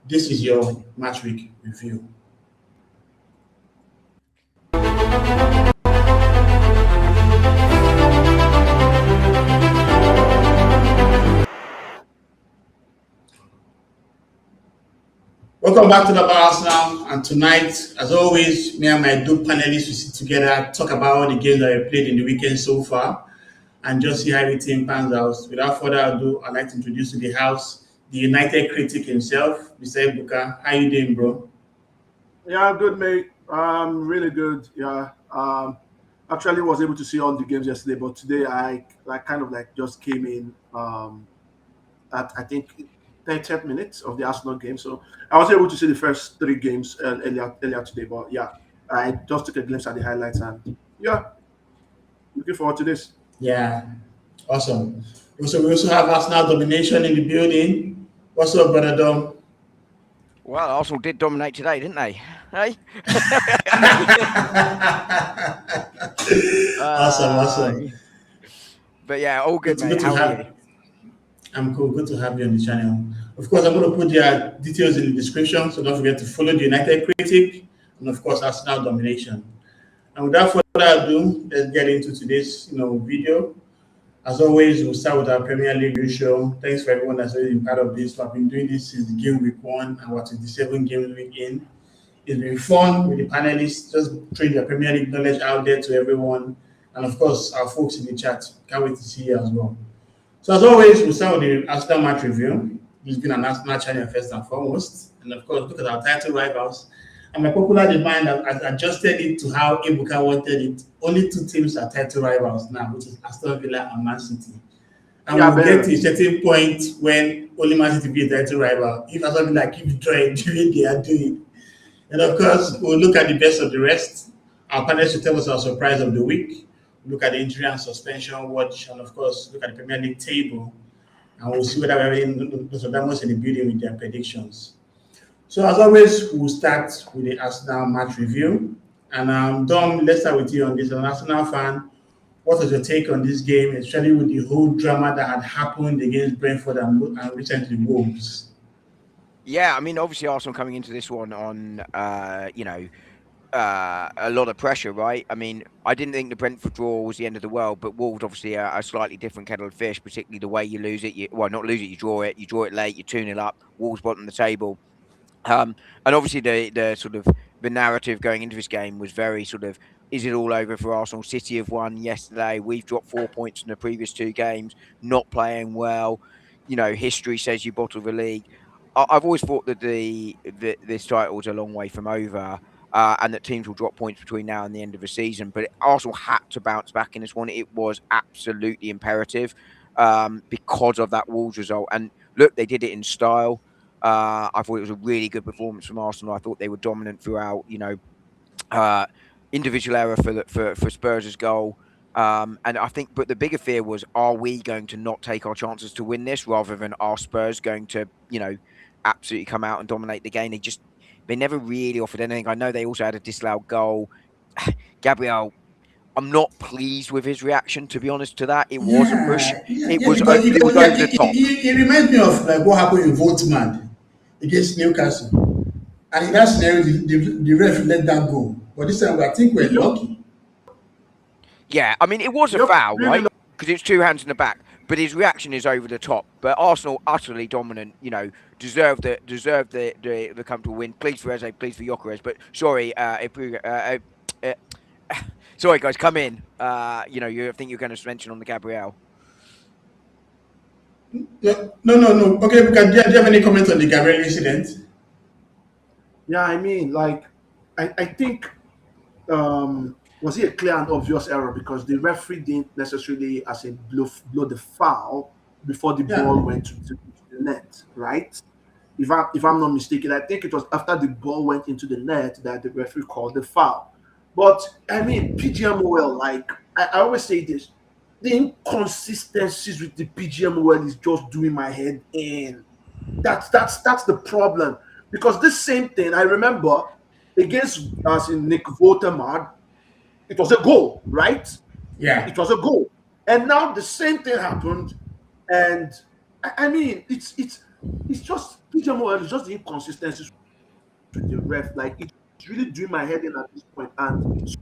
This is your match week review. Welcome back to the Bar now. And tonight, as always, me and my two panelists will sit together, talk about all the games that we played in the weekend so far, and just see how everything pans out. Without further ado, I'd like to introduce to the house the United critic himself, Mr. Ebuka. How you doing, bro? Yeah, good, mate. Really good. Yeah. Actually was able to see all the games yesterday, but today I kind of like just came in at I think 30th minutes of the Arsenal game, so I was able to see the first three games earlier today. But yeah, I just took a glimpse at the highlights, and yeah, looking forward to this. Yeah, awesome. We also have Arsenal domination in the building. What's up, brother Dom? Well, Arsenal did dominate today, didn't they? Hey? Awesome. But yeah, all good, It's mate. good to How are you? have. I'm cool. Good to have you on the channel. Of course, I'm going to put their details in the description, so don't forget to follow the United Critic and, of course, Arsenal domination. And without further ado, let's get into today's video. As always, we'll start with our Premier League show. Thanks for everyone that's already been part of this. I've been doing this since the game week 1, and we're 27 game week in. It's been fun with the panelists, just throwing their Premier League knowledge out there to everyone. And of course, our folks in the chat. Can't wait to see you as well. So as always, we'll start with the Arsenal match review. It's been an Arsenal channel first and foremost. And of course, look at our title rivals. And my popular demand, I've adjusted it to how Ebuka wanted it. Only two teams are title rivals now, which is Aston Villa and Man City. And we'll get to a certain point when only Man City be a title rival. If Aston Villa keep drawing the way they are doing. And of course, we'll look at the best of the rest. Our panelists will tell us our surprise of the week. We'll look at the injury and suspension watch, and of course, look at the Premier League table. And we'll see whether we're in Nostradamus in the building with their predictions. So as always, we'll start with the Arsenal match review. And Dom, let's start with you on this. As an Arsenal fan, what was your take on this game, especially with the whole drama that had happened against Brentford and recently Wolves? Yeah, I mean, obviously Arsenal coming into this one on, a lot of pressure, right? I mean, I didn't think the Brentford draw was the end of the world, but Wolves obviously are a slightly different kettle of fish, particularly the way you lose it. Not lose it, you draw it late, you 2-0 up, Wolves bottom of the table. And obviously the sort of the narrative going into this game was very sort of, is it all over for Arsenal? City have won yesterday. We've dropped 4 points in the previous two games, not playing well. History says you bottle the league. I've always thought that this title is a long way from over, and that teams will drop points between now and the end of the season. But Arsenal had to bounce back in this one. It was absolutely imperative because of that Wolves result. And look, they did it in style. I thought it was a really good performance from Arsenal. I thought they were dominant throughout. Individual error for Spurs' goal. And I think, but the bigger fear was, are we going to not take our chances to win this, rather than are Spurs going to, absolutely come out and dominate the game? They never really offered anything. I know they also had a disallowed goal. Gabriel, I'm not pleased with his reaction, to be honest, to that. It was a push. It was over the top. It reminds me of like what happened in Voltman against Newcastle. And in that scenario, the ref let that go. But this time, I think we're lucky. Yeah, I mean, it was a foul, right? Because it's two hands in the back. But his reaction is over the top. But Arsenal, utterly dominant, deserved the comfortable win. Please for Eze, please for Gyökeres. But sorry, sorry guys, come in. I think you're going to mention on the Gabriel. No. Okay, do you have any comments on the Gabriel incident? Yeah, I mean, I think was it a clear and obvious error, because the referee didn't necessarily, as in blow the foul before the ball went to the net, right? If I'm not mistaken, I think it was after the ball went into the net that the referee called the foul. But I mean, PGMOL, I always say this, the inconsistencies with the PGMOL is just doing my head in. That's the problem, because this same thing I remember against us in Nick Votemard. It was a goal, right? Yeah. It was a goal. And now the same thing happened. And I mean, it's just PGMOL is just the inconsistencies with the ref. Like it's really doing my head in at this point, and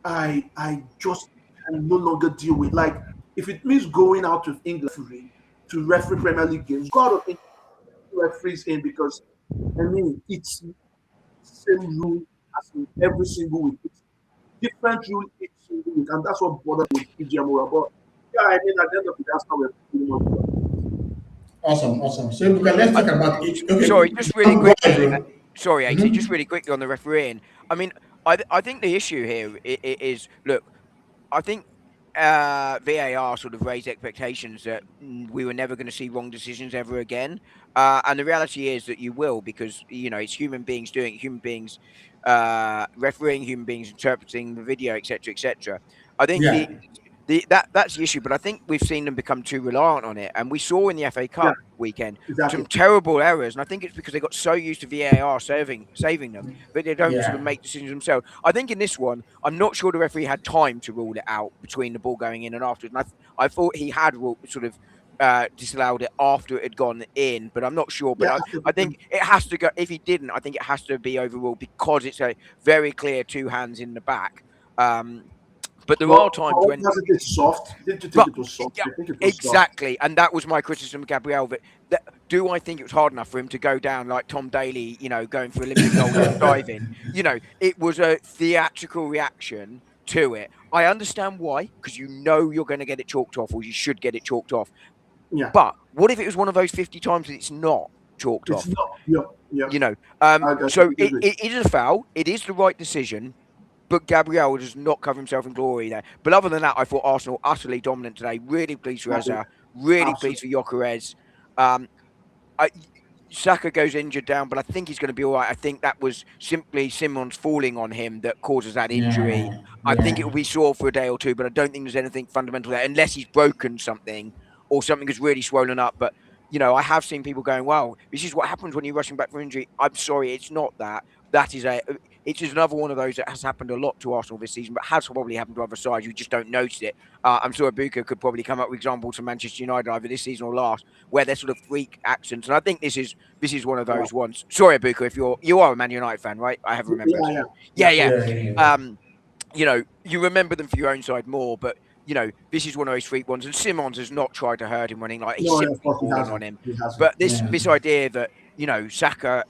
I just can no longer deal with like if it means going out with England to referee Premier League games, go out of England referees in because I mean it's same rule as in every single week. It's different rule each single week, and that's what bothers me with PGMOL. But yeah, I mean at the end of the day, that's how we're pretty much done. Awesome, awesome. So because let's I, talk about it. Okay, sorry, just really go ahead, quickly. bro. Sorry, AT, Mm-hmm. just really quickly on the refereeing. I mean, I think the issue here is look. I think VAR sort of raised expectations that we were never going to see wrong decisions ever again. And the reality is that you will, because it's human beings doing it, human beings refereeing, human beings interpreting the video, etc., etc. I think Yeah, that's the issue. But I think we've seen them become too reliant on it, and we saw in the FA Yeah, Cup weekend some exactly. terrible errors. And I think it's because they got so used to VAR saving them that they don't sort of yeah, make decisions themselves. I think in this one, I'm not sure the referee had time to rule it out between the ball going in and afterwards. And I thought he had sort of disallowed it after it had gone in, but I'm not sure. But Yeah, I think it has to go. If he didn't, I think it has to be overruled because it's a very clear two hands in the back. Um, but there are but times what when does it soft? Didn't you think but it was soft? yeah, I think it was soft. exactly, and that was my criticism of Gabriel. That do I think it was hard enough for him to go down like Tom Daly, going for Olympic gold diving? It was a theatrical reaction to it. I understand why, because you're going to get it chalked off, or you should get it chalked off. Yeah, But what if it was one of those 50 times that it's not chalked it's off? not. Yeah, yeah. You know, I so completely agree. it is a foul. It is the right decision. But Gabriel does not cover himself in glory there. But other than that, I thought Arsenal utterly dominant today. Really pleased for Absolutely. Eza. Really pleased Absolutely. for Gyökeres. Um, I, Saka goes injured down, but I think he's going to be all right. I think that was simply Simmons falling on him that causes that injury. yeah, I think yeah, it will be sore for a day or two, but I don't think there's anything fundamental there unless he's broken something or something is really swollen up. But I have seen people going, "Wow, this is what happens when you're rushing back from injury." I'm sorry, it's not that. That is it's just another one of those that has happened a lot to Arsenal this season, but has probably happened to other sides. You just don't notice it. I'm sure Ibuka could probably come up with examples to Manchester United either this season or last, where they're sort of freak accidents. And I think this is one of Yeah, those ones. Sorry, Ibuka, if you are a Man United fan, right? I have remembered. yeah, yeah. Yeah, Yeah. yeah. yeah, yeah. Um, you remember them for your own side more, but this is one of those freak ones. And Simons has not tried to hurt him running, like he's No, yeah, of simply course he fallen on hasn't. him. He hasn't. But this Yeah. this idea that Saka's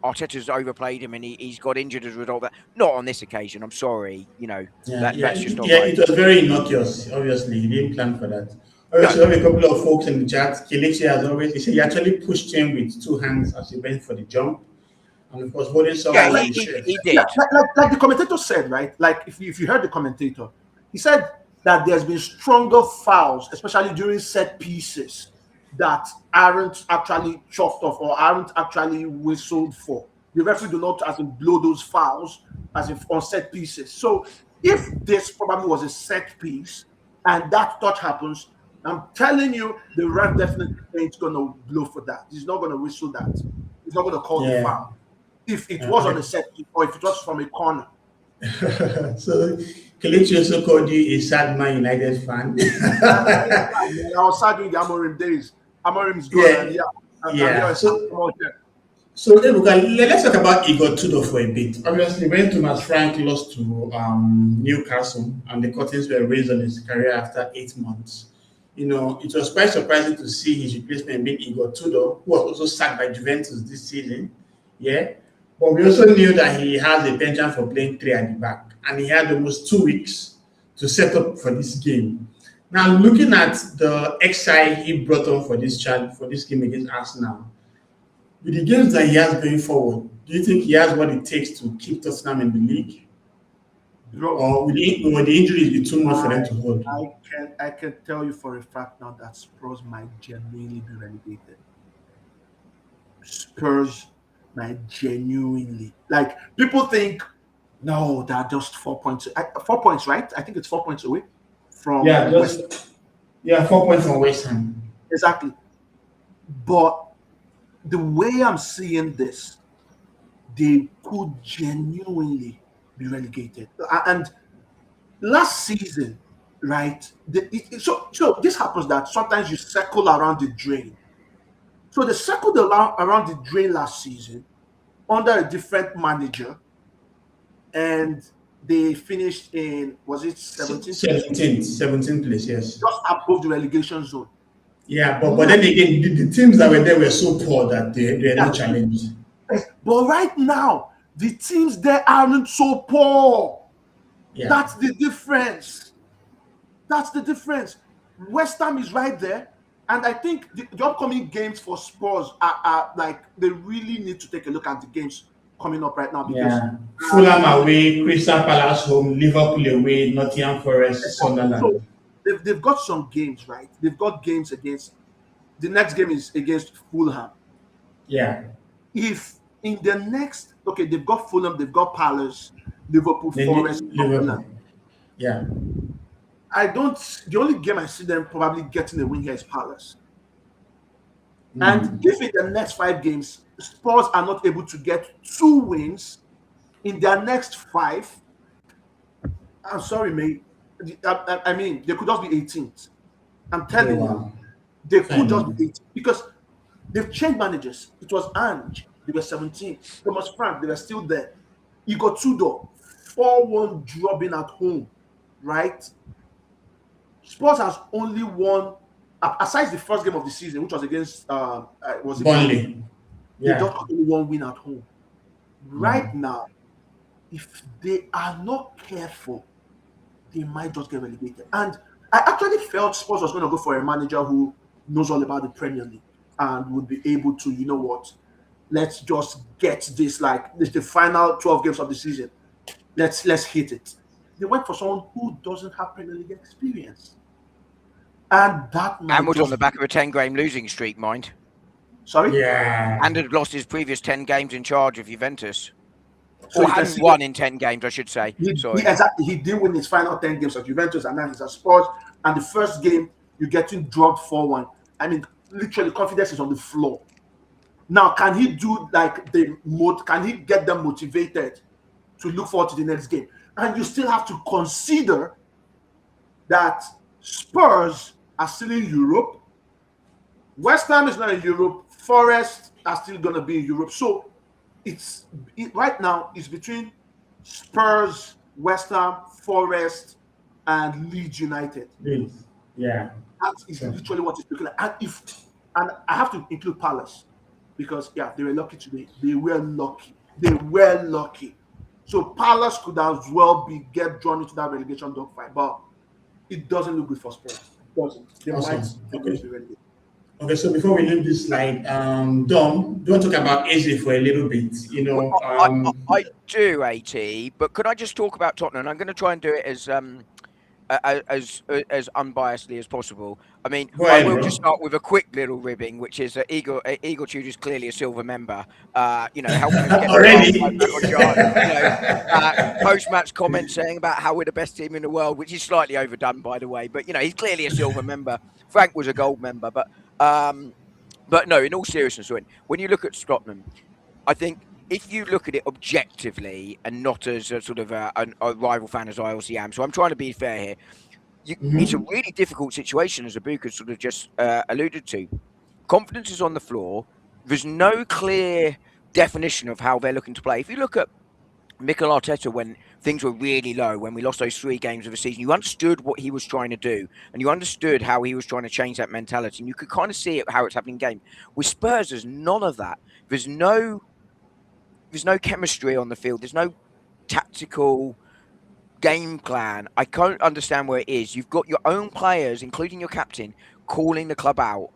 Arteta's overplayed him and he's got injured as a result of that. Not on this occasion. I'm sorry. Yeah, yeah, That's just not yeah. right. It was very innocuous. Obviously, he didn't plan for that. No, Obviously, we have a couple of folks in the chat. Kelechi has always he said he actually pushed him with two hands as he went for the jump, and of course holding yeah, someone on he, the he, chest. he Yeah, did. like the commentator said, right? Like if you heard the commentator, he said that there's been stronger fouls, especially during set pieces, that aren't actually chalked off or aren't actually whistled for. The referee do not as in blow those fouls as if on set pieces. So if this probably was a set piece and that touch happens, I'm telling you, the ref definitely ain't gonna blow for that. He's not gonna whistle that. He's not gonna call the Yeah. foul if it was on Okay. a set piece or if it was from a corner. So Kelechi also called you a sad Man United fan. I was sad during the Amorim days. Amorim's gone, and Yeah, yeah, and yeah. here So come out here. So Ebuka, let's talk about Igor Tudor for a bit. Obviously, when Thomas Frank lost to Newcastle and the curtains were raised on his career after 8 months, it was quite surprising to see his replacement being Igor Tudor, who was also sacked by Juventus this season. Yeah, but we also knew that he has a penchant for playing three at the back, and he had almost 2 weeks to set up for this game. Now, looking at the XI he brought on for this game against Arsenal, with the games that he has going forward, do you think he has what it takes to keep Tottenham in the league? Bro, Or will the injuries be too much for them to hold? I can tell you for a fact now that Spurs might genuinely be relegated. Spurs might genuinely like people think no, they're just 4 points. 4 points, right? I think it's 4 points away Yeah, from West. just 4 points from West Ham. Exactly. But the way I'm seeing this, they could genuinely be relegated. And last season, right? So this happens that sometimes you circle around the drain. So they circled around the drain last season under a different manager, and they finished in, was it 17th place? 17th place, yes. Just above the relegation zone. Yeah, but then again, the teams that were there were so poor that they're not challenged. But right now, the teams there aren't so poor. Yeah. That's the difference. That's the difference. West Ham is right there. And I think the upcoming games for Spurs are like, they really need to take a look at the games coming up right now. Because Fulham away, Crystal Palace home, Liverpool away, Nottingham Forest, Sunderland. So they've got some games, right? They've got games against, the next game is against Fulham. Yeah. If in the next, okay, they've got Fulham, they've got Palace, Liverpool, Forest, Liverpool. Yeah. The only game I see them probably getting a win here is Palace. And if in the next 5 games, Spurs are not able to get 2 wins in their next 5, I'm sorry, mate. I mean, they could just be 18th. I'm telling you, they could just be 18th because they've changed managers. It was Ange, they were 17th. Thomas Frank, they were still there. Igor Tudor, 4-1 drubbing at home, right? Spurs has only won, aside the first game of the season, which was against was it Burnley? They just got only 1 win at home. Right now, if they are not careful, they might just get relegated. And I actually felt Spurs was going to go for a manager who knows all about the Premier League and would be able to, you know what, let's just get this, like this the final 12 games of the season. Let's hit it. They went for someone who doesn't have Premier League experience. And that was on the back of a 10-game losing streak, mind. Sorry? Yeah. And had lost his previous 10 games in charge of Juventus. So or hadn't won in 10 games, I should say. He did win his final 10 games at Juventus, and now he's at Spurs. And the first game, you're getting dropped 4-1. I mean, literally, confidence is on the floor. Now, can he do like can he get them motivated to look forward to the next game? And you still have to consider that Spurs are still in Europe. West Ham is not in Europe. Forest are still going to be in Europe. So right now it's between Spurs, West Ham, Forest, and Leeds United. Yeah. That is literally what it's looking like. And I have to include Palace because they were lucky today. They were lucky. So Palace could as well get drawn into that relegation dogfight, but it doesn't look good for Spurs. It doesn't. They might be relegated. Okay, so before we leave this slide, Dom, do you want to talk about Eze for a little bit? You know, I do, AT, but could I just talk about Tottenham? I'm going to try and do it as unbiasedly as possible. I mean, I will just start with a quick little ribbing, which is Igor Tudor is clearly a silver member. Helping us get already. Post-match comments saying about how we're the best team in the world, which is slightly overdone, by the way. But he's clearly a silver member. Frank was a gold member, but no. In all seriousness, when you look at Tottenham, I think if you look at it objectively and not as a sort of a rival fan as I obviously am, so I'm trying to be fair here. It's a really difficult situation, as Abuka sort of just alluded to. Confidence is on the floor. There's no clear definition of how they're looking to play. If you look at Mikel Arteta when things were really low, when we lost those 3 games of the season, you understood what he was trying to do, and you understood how he was trying to change that mentality, and you could kind of see how it's happening in game. With Spurs, there's none of that. There's no chemistry on the field. There's no tactical game plan. I can't understand where it is. You've got your own players, including your captain, calling the club out.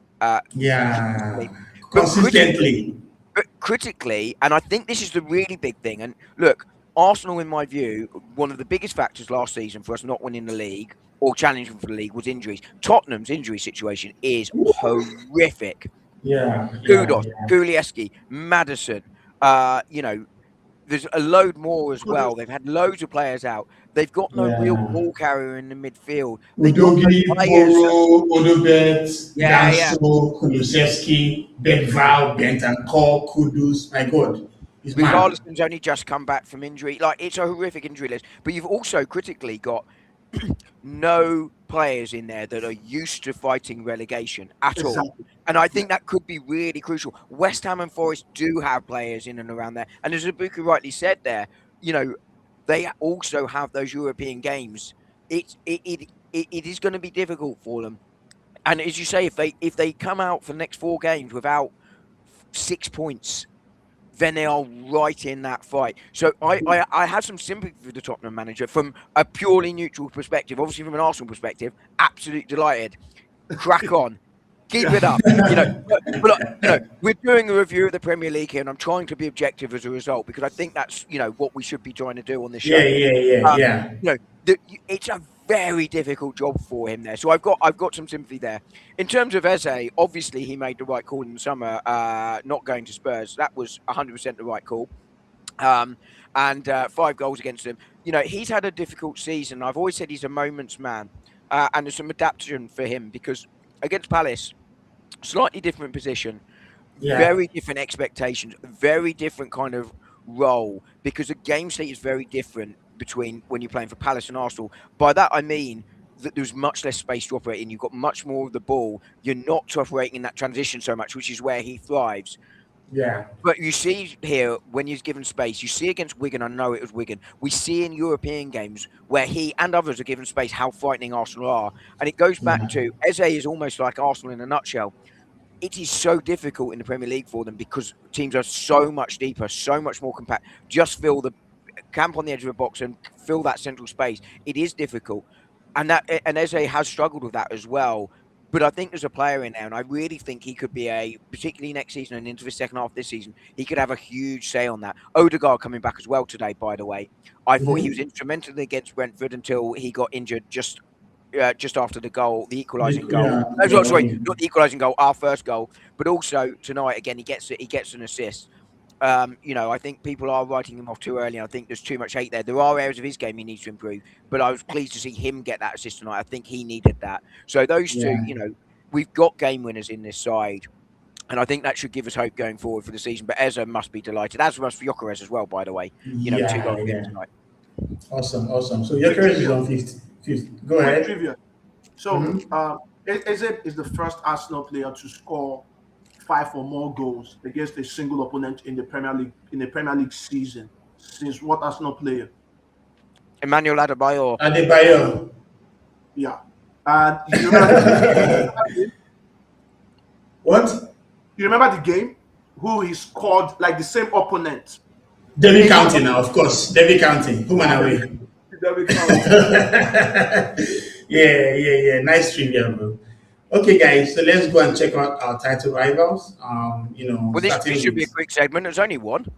Consistently. But critically, and I think this is the really big thing. And look, Arsenal, in my view, one of the biggest factors last season for us not winning the league or challenging for the league was injuries. Tottenham's injury situation is horrific. Kudos, Gulieski, Maddison. There's a load more as well. They've had loads of players out. They've got no real ball carrier in the midfield. Udogi, Boro, Odobert, Danso, Kulusevski, Benval, Bentancur, Kudus. My God. Richarlison's only just come back from injury. Like, it's a horrific injury list. But you've also critically got no players in there that are used to fighting relegation at all. Exactly. And I think that could be really crucial. West Ham and Forest do have players in and around there. And as Ibuka rightly said there, you know, they also have those European games. It is going to be difficult for them. And as you say, if they come out for the next 4 games without 6 points, then they are right in that fight. So I have some sympathy for the Tottenham manager from a purely neutral perspective. Obviously, from an Arsenal perspective, absolutely delighted. Crack on. Keep it up. We're doing a review of the Premier League here, and I'm trying to be objective as a result because I think that's what we should be trying to do on this show. Yeah. It's a very difficult job for him there. So I've got some sympathy there. In terms of Eze, obviously he made the right call in the summer, not going to Spurs. That was 100% the right call. And 5 goals against him. He's had a difficult season. I've always said he's a moments man, and there's some adaptation for him because against Palace, slightly different position, very different expectations, very different kind of role because the game state is very different between when you're playing for Palace and Arsenal. By that I mean that there's much less space to operate in. You've got much more of the ball. You're not operating in that transition so much, which is where he thrives. Yeah. But you see here, when he's given space, you see against Wigan, I know it was Wigan, we see in European games where he and others are given space how frightening Arsenal are. And it goes back to, Eze is almost like Arsenal in a nutshell. It is so difficult in the Premier League for them because teams are so much deeper, so much more compact. Just fill the camp on the edge of the box and fill that central space. It is difficult. And Eze has struggled with that as well. But I think there's a player in there, and I really think he could be particularly next season and into the second half of this season, he could have a huge say on that. Odegaard coming back as well today, by the way. I thought he was instrumental against Brentford until he got injured just after the goal, the equalising goal. Sorry, not the equalising goal, our first goal. But also tonight, again, he gets an assist. I think people are writing him off too early. I think there's too much hate there. There are areas of his game he needs to improve, but I was pleased to see him get that assist tonight. I think he needed that. So those two, we've got game winners in this side, and I think that should give us hope going forward for the season. But Eze must be delighted, as must Gyökeres as well, by the way. 2 goals tonight. Awesome. So Gyökeres is on fifth. Go ahead. Trivia. So Eze is the first Arsenal player to score 5 or more goals against a single opponent in the Premier League season. Since what Arsenal player? Emmanuel Adebayor. Yeah. And you remember what? You remember the game? Who he scored like the same opponent? Derby County now, of course. Derby County. Home and away. Derby County. Yeah. Nice trivia, bro. Okay, guys, so let's go and check out our title rivals. Well, this should be a quick segment. There's only one.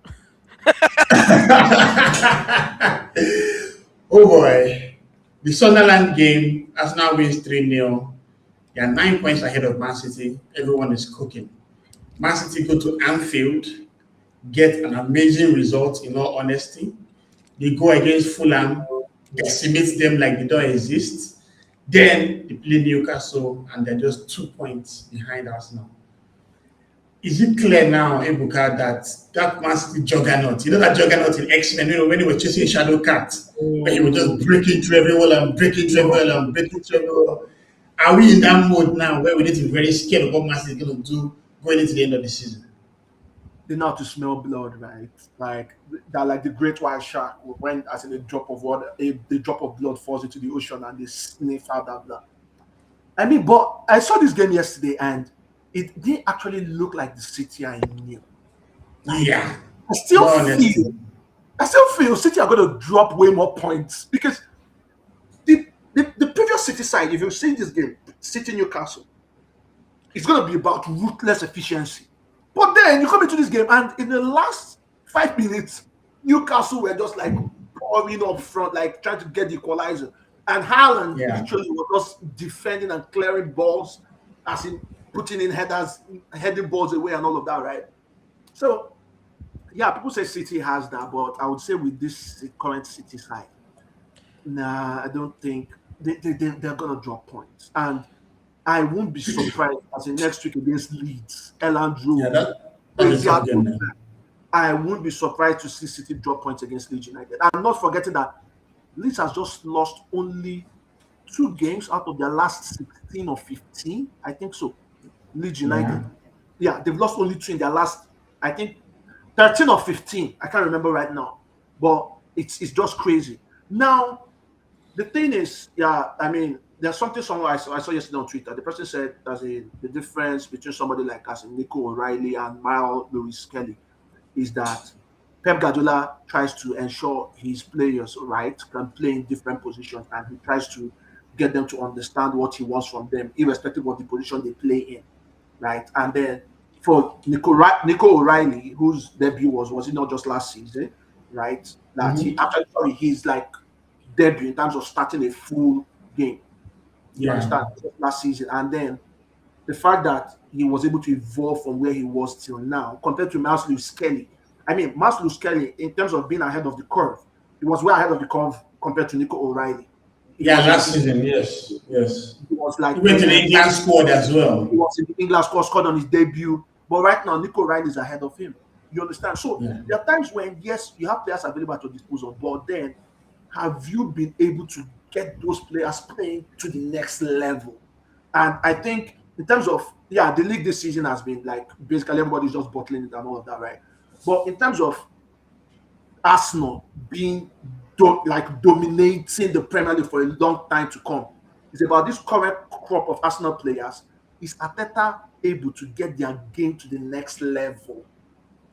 Oh boy, the Sunderland game. Arsenal wins 3-0. They are 9 points ahead of Man City. Everyone is cooking. Man City go to Anfield, get an amazing result. In all honesty, they go against Fulham, decimate them like they don't exist. Then they play Newcastle, and they're just 2 points behind Arsenal. Is it clear now, Ebuka, that Man City juggernaut, that juggernaut in X-Men, when he was chasing Shadow Cat, where he was just breaking through every wall and breaking through every wall. Are we in that mode now where we need to be very scared of what Man City is going to do going into the end of the season? They know how to smell blood, right? Like that, like the great white shark when as in a drop of water, the drop of blood falls into the ocean and they sniff out that blood. I mean, but I saw this game yesterday and it didn't actually look like the City I knew. Yeah. I still feel City are going to drop way more points because the previous City side, if you've seen this game, City Newcastle, it's going to be about ruthless efficiency. But then you come into this game, and in the last 5 minutes, Newcastle were just like pouring up front, like trying to get the equalizer. And Haaland literally was just defending and clearing balls, as in putting in headers, heading balls away, and all of that, right? So, yeah, people say City has that, but I would say with this current City side, nah, I don't think they're going to drop points. And I won't be surprised as in next week against Leeds, Elland Road. I won't be surprised to see City drop points against Leeds United. I'm not forgetting that Leeds has just lost only 2 games out of their last 16 or 15. I think so. Leeds Yeah. United. Yeah, they've lost only 2 in their last, I think, 13 or 15. I can't remember right now. But it's just crazy. Now, the thing is, yeah, I mean, there's something somewhere I saw yesterday on Twitter. The person said the difference between somebody like us and Nico O'Reilly and Miles Lewis Kelly is that Pep Guardiola tries to ensure his players, right, can play in different positions, and he tries to get them to understand what he wants from them, irrespective of the position they play in, right? And then for Nico O'Reilly, whose debut was it not just last season, right? That he Mm-hmm. actually, sorry, he's like debut in terms of starting a full game. You Yeah. understand? Last season, and then the fact that he was able to evolve from where he was till now compared to Miles Lewis Kelly. I mean, Miles Lewis Kelly, in terms of being ahead of the curve, he was way ahead of the curve compared to Nico O'Reilly. He Yeah, was in last the, season, yes. Yes. he was He like went to the England squad as he well. was in the England squad, scored on his debut. But right now, Nico O'Reilly is ahead of him. You understand? So Yeah. there are times when yes, you have players available at your disposal, but then have you been able to get those players playing to the next level? And I think in terms of the league this season has been like basically everybody's just bottling it and all of that, right? But in terms of Arsenal being dominating the Premier League for a long time to come, it's about this current crop of Arsenal players. Is Arteta able to get their game to the next level?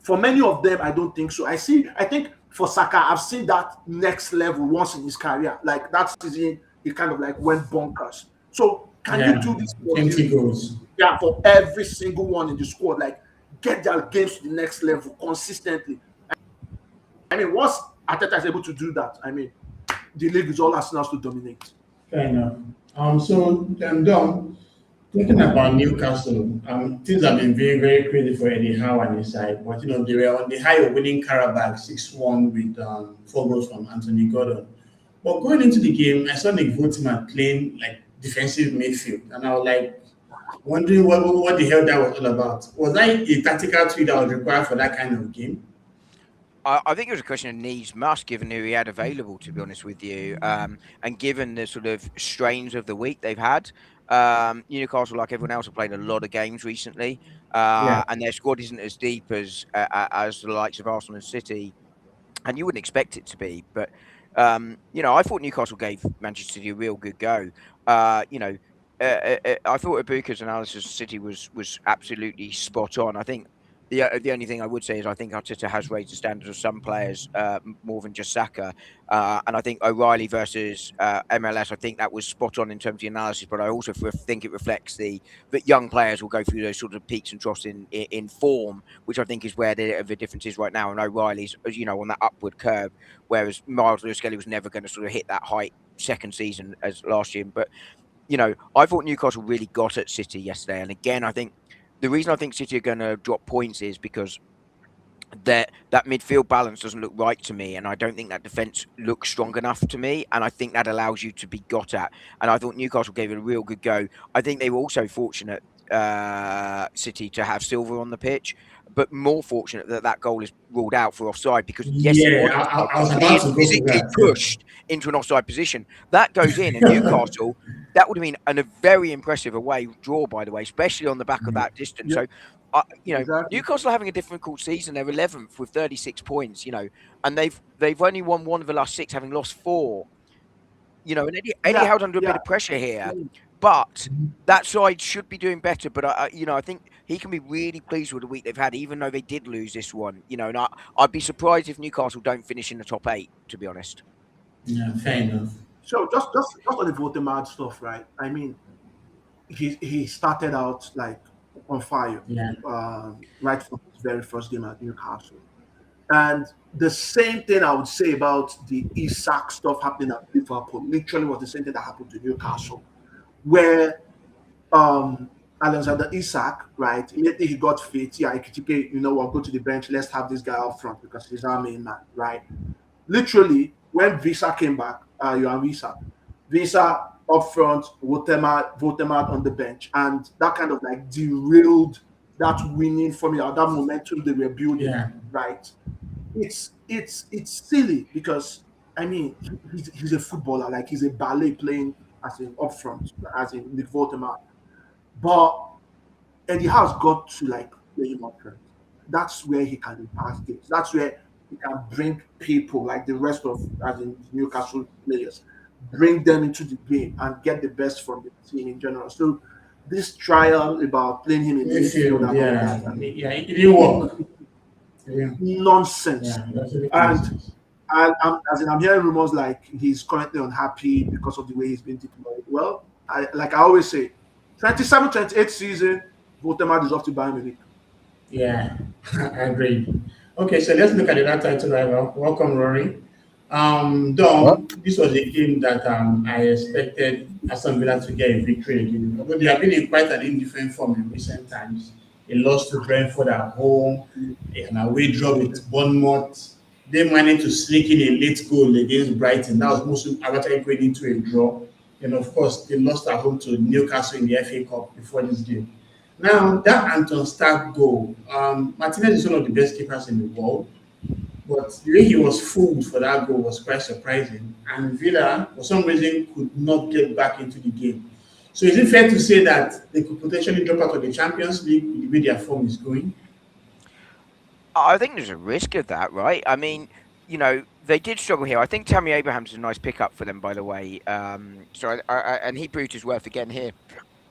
For many of them, I don't think so. I think for Saka, I've seen that next level once in his career. Like that season, he kind of like went bonkers. So can you Yeah. do this for 20 goals. for every single one in the squad? Like get their games to the next level consistently. I mean, once Arteta is able to do that, I mean, the league is all Arsenal to dominate. Fair enough. So, Dom, thinking about Newcastle, things have been very, very crazy for Eddie Howe and his side. But, they were on the high of winning Karabakh 6-1 with 4 goals from Anthony Gordon. But going into the game, I saw Nick Votiman playing like defensive midfield. And I was like, wondering what the hell that was all about. Was that a tactical tweak that was required for that kind of game? I think it was a question of needs must, given who he had available, to be honest with you, and given the sort of strains of the week they've had. Newcastle, like everyone else, have played a lot of games recently, Yeah. and their squad isn't as deep as the likes of Arsenal and City, and you wouldn't expect it to be. But I thought Newcastle gave Manchester City a real good go. I thought Ibuka's analysis of City was absolutely spot on. I think the only thing I would say is I think Arteta has raised the standards of some players more than just Saka, and I think O'Reilly versus MLS. I think that was spot on in terms of the analysis, but I also think it reflects that young players will go through those sort of peaks and troughs in form, which I think is where the difference is right now. And O'Reilly's on that upward curve, whereas Miles Lewis-Skelly was never going to sort of hit that height second season as last year. But I thought Newcastle really got at City yesterday, and again, I think the reason I think City are going to drop points is because that midfield balance doesn't look right to me, and I don't think that defence looks strong enough to me, and I think that allows you to be got at. And I thought Newcastle gave it a real good go. I think they were also fortunate, City, to have Silva on the pitch, but more fortunate that goal is ruled out for offside, because yes, it was Yeah, offside. I was He about is to go for physically that. pushed into an offside position. That goes in, and Newcastle, that would have been a very impressive away draw, by the way, especially on the back of that distance. Yeah, So, exactly. Newcastle are having a difficult season. They're 11th with 36 points, and they've only won 1 of the last 6, having lost 4. And Eddie Yeah, Howe's under a bit yeah. of pressure here, but that side should be doing better. But I think he can be really pleased with the week they've had, even though they did lose this one. And I'd be surprised if Newcastle don't finish in the top 8, to be honest. Yeah, fair enough. So just on the Votemad stuff, right? I mean, he started out like on fire, Yeah. right from his very first game at Newcastle. And the same thing I would say about the Isak stuff happening at Liverpool literally was the same thing that happened to Newcastle, where um Alexander Isak, right? Immediately he got fit. Yeah, Ekitike, what, go to the bench. Let's have this guy up front because he's our main man, right? Literally, when Visa came back, Johan Visa up front, Votemat on the bench, and that kind of like derailed that winning formula, that momentum they were building, Yeah. right? It's silly because I mean he's a footballer, like he's a ballet playing as in up front, as in Nick Voldemar. But Eddie Howe's got to like play him up front. That's where he can impact games. That's where he can bring people like the rest of as in Newcastle players, bring them into the game and get the best from the team in general. So this trial about playing him in midfield Midfield, and all that, yeah, I mean, yeah, it didn't work. Yeah, nonsense. yeah, that's really And nonsense. as in, I'm hearing rumors like he's currently unhappy because of the way he's been deployed. Well, like I always say, 27, 28 season, Voldemar deserves to Bayern Munich. Yeah, I agree. Okay, so let's look at the other title rival. Welcome, Rory. Well, Dom, this was a game that I expected Aston Villa to get a victory again. Although they have been in quite an indifferent form in recent times. They lost to Brentford at home, an away draw with Bournemouth. They managed to sneak in a late goal against Brighton. That was most actually going into a draw. And of course, they lost at home to Newcastle in the FA Cup before this game. Now, that Anton Stark goal, Martinez is one of the best keepers in the world, but the way he was fooled for that goal was quite surprising. And Villa, for some reason, could not get back into the game. So, is it fair to say that they could potentially drop out of the Champions League with the way their form is going? I think there's a risk of that, right? I mean, they did struggle here. I think Tammy Abraham's a nice pickup for them, by the way. And he proved his worth again here.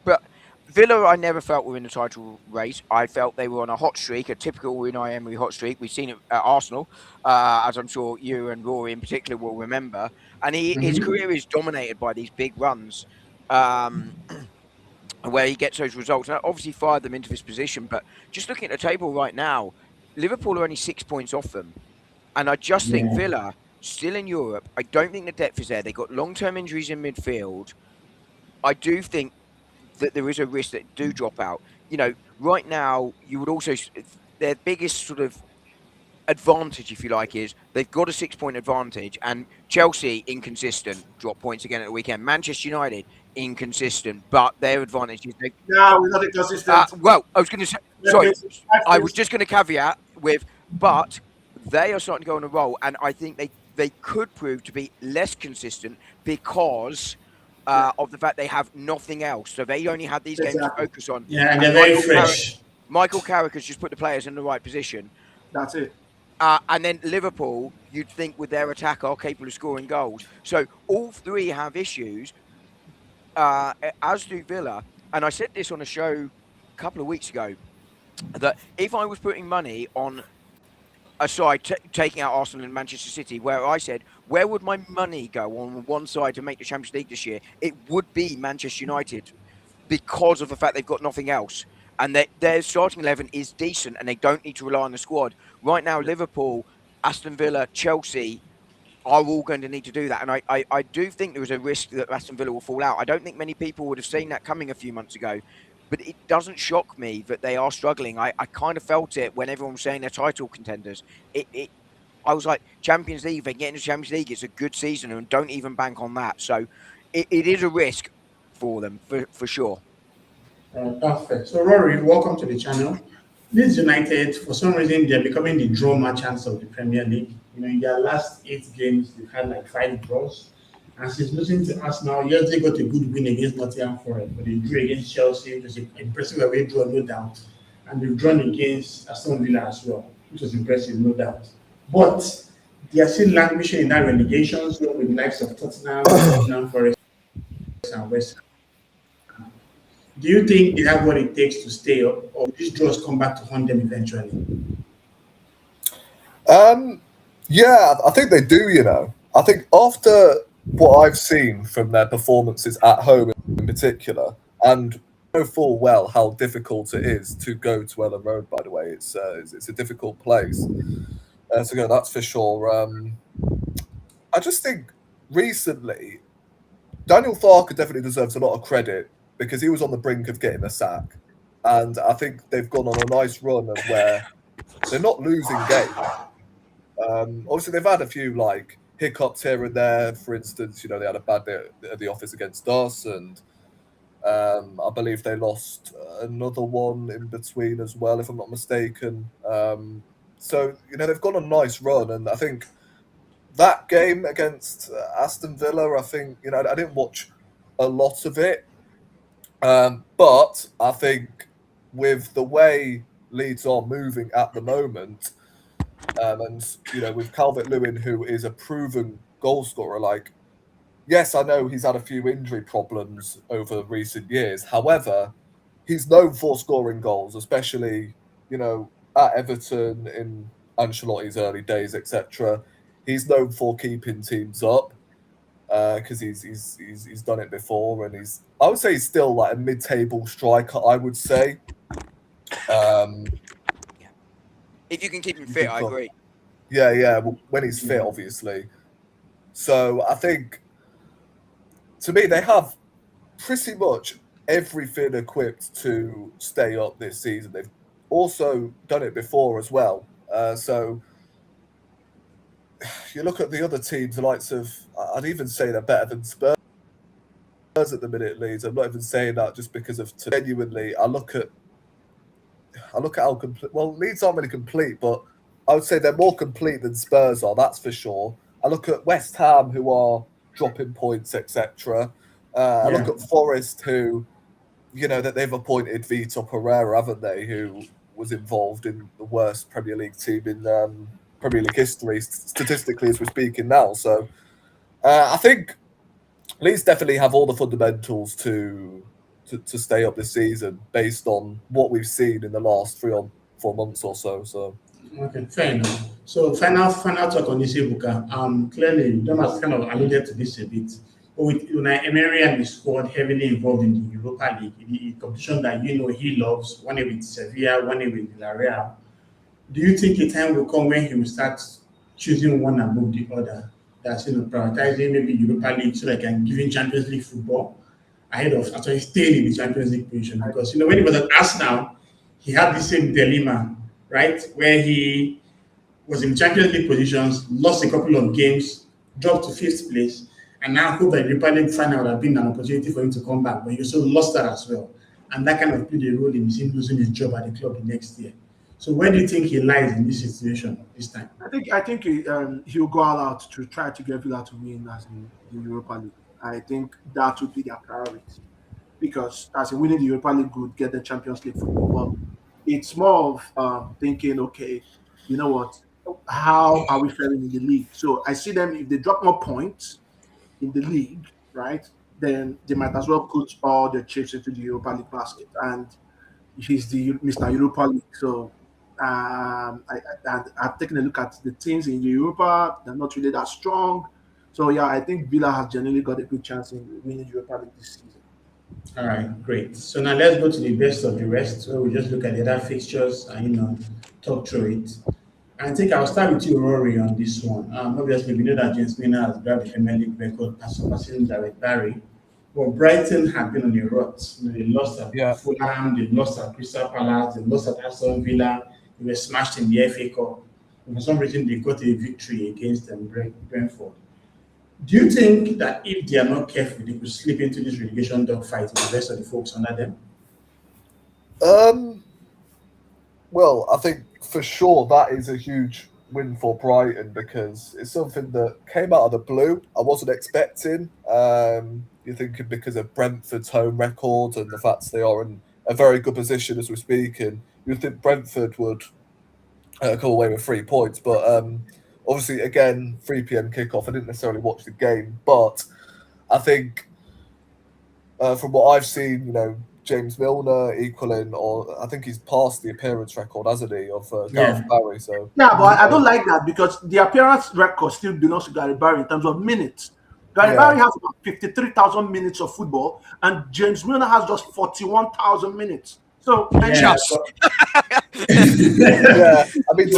But Villa, I never felt were in the title race. I felt they were on a hot streak, a typical Unai Emery hot streak. We've seen it at Arsenal, as I'm sure you and Rory in particular will remember. And his Mm-hmm. career is dominated by these big runs. Um, where he gets those results. And that obviously fired them into this position. But just looking at the table right now, Liverpool are only 6 points off them. And I just think Yeah. Villa, still in Europe, I don't think the depth is there. They've got long-term injuries in midfield. I do think that there is a risk that do drop out. Right now, you would also, their biggest sort of advantage, if you like, is they've got a 6 point advantage, and Chelsea inconsistent, drop points again at the weekend. Manchester United inconsistent, but their advantage is they. Yeah, we're not inconsistent. Well, I was going to say, Let sorry, me five I was things. just going to caveat with, but they are starting to go on a roll, and I think they could prove to be less consistent because Yeah, of the fact they have nothing else. So they only have these games to exactly. focus on. Yeah, and And they're very fresh. Michael Carrick has just put the players in the right position. That's it. And then Liverpool, you'd think with their attack are capable of scoring goals. So all three have issues, as do Villa. And I said this on a show a couple of weeks ago, that if I was putting money on a side taking out Arsenal and Manchester City, where I said, where would my money go on one side to make the Champions League this year? It would be Manchester United, because of the fact they've got nothing else. And their starting 11 is decent and they don't need to rely on the squad. Right now, Liverpool, Aston Villa, Chelsea are all going to need to do that. And I do think there is a risk that Aston Villa will fall out. I don't think many people would have seen that coming a few months ago. But it doesn't shock me that they are struggling. I kind of felt it when everyone was saying they're title contenders. I was like, Champions League, if they get into Champions League, it's a good season, and don't even bank on that. So it is a risk for them, for sure. Perfect. So, Rory, welcome to the channel. Leeds United, for some reason, they're becoming the draw merchants of the Premier League. In their last 8 games, they've had like 5 draws. And since losing to Arsenal, yes, they got a good win against Nottingham Forest, but they drew against Chelsea, which was an impressive away draw, no doubt. And they've drawn against Aston Villa as well, which was impressive, no doubt. But they are still languishing in that relegation zone with the likes of Tottenham, Nottingham Forest, and West Ham. Do you think they have what it takes to stay up, or these draws come back to haunt them eventually? yeah, I think they do. I think after what I've seen from their performances at home in particular, and I know full well how difficult it is to go to Ellen Road. By the way, it's a difficult place to go. That's for sure. I just think recently Daniel Farker definitely deserves a lot of credit because he was on the brink of getting a sack, and I think they've gone on a nice run of where they're not losing games. Obviously, they've had a few like hiccups here and there. For instance, they had a bad day at the office against us, and I believe they lost another one in between as well, if I'm not mistaken. So they've gone on a nice run, and I think that game against Aston Villa, I think I didn't watch a lot of it. But I think with the way Leeds are moving at the moment, and with Calvert-Lewin, who is a proven goal scorer, like, yes, I know he's had a few injury problems over recent years. However, he's known for scoring goals, especially at Everton in Ancelotti's early days, etc. He's known for keeping teams up because he's done it before, and I would say he's still like a mid-table striker. I would say. If you can keep him fit, I agree. Yeah. When he's fit, obviously. So I think, to me, they have pretty much everything equipped to stay up this season. They've also done it before as well. So you look at the other teams, the likes of, I'd even say they're better than Spurs at the minute, Leeds. I'm not even saying that just because of genuinely. I look at how complete. Well, Leeds aren't really complete, but I would say they're more complete than Spurs are. That's for sure. I look at West Ham, who are dropping points, etc. I look at Forest, who, that they've appointed Vitor Pereira, haven't they? Who was involved in the worst Premier League team in Premier League history, statistically, as we're speaking now. So I think Leeds definitely have all the fundamentals to stay up this season based on what we've seen in the last 3 or 4 months or so. So okay, fair enough. So final talk on this, Ibuka. Clearly, Dom has kind of alluded to this a bit. But with Unai Emery and his squad heavily involved in the Europa League, the competition that he loves, one with Sevilla, one with Villarreal, do you think a time will come when he will start choosing one above the other? That's prioritizing maybe Europa League so that can give him Champions League football ahead of actually staying in the Champions League position. Because when he was at Arsenal, he had the same dilemma, right? Where he was in Champions League positions, lost a couple of games, dropped to 5th place, and now hope that the Europa League final would have been an opportunity for him to come back, but he also lost that as well. And that kind of played a role in him losing his job at the club the next year. So where do you think he lies in this situation this time? I think he'll go all out to try to get Villa to win as in the Europa League. I think that would be their priority, because as in winning the Europa League would get the Champions League football. But it's more of thinking, okay, you know what? How are we faring in the league? So I see them, if they drop more points in the league, right, then they might as well put all their chips into the Europa League basket. And he's the Mr. Europa League. So I've taken a look at the teams in Europa. They're not really that strong. So yeah, I think Villa has generally got a good chance in winning Europa League this season. All right, great. So now let's go to the best of the rest, where we just look at the other fixtures and talk through it. I think I'll start with you, Rory, on this one. Obviously, we know that James Milner has grabbed the Premier League record, surpassing David Barry. But Brighton have been on a rut. They lost at Fulham, they lost at Crystal Palace, they lost at Aston Villa. They were smashed in the FA Cup. And for some reason, they got a victory against Brentford. Do you think that if they are not careful, they could slip into this relegation dogfight with the rest of the folks under them? Well, I think for sure that is a huge win for Brighton, because it's something that came out of the blue. I wasn't expecting. You're thinking because of Brentford's home record and the fact they are in a very good position as we're speaking, you'd think Brentford would come away with 3 points. But obviously, again, 3 p.m. kickoff. I didn't necessarily watch the game, but I think from what I've seen, James Milner equaling, or I think he's passed the appearance record, hasn't he, of Gareth Barry? So yeah, but I don't like that, because the appearance record still belongs to Gareth Barry in terms of minutes. Gareth Barry has about 53,000 minutes of football, and James Milner has just 41,000 minutes. So Just. yeah, I mean,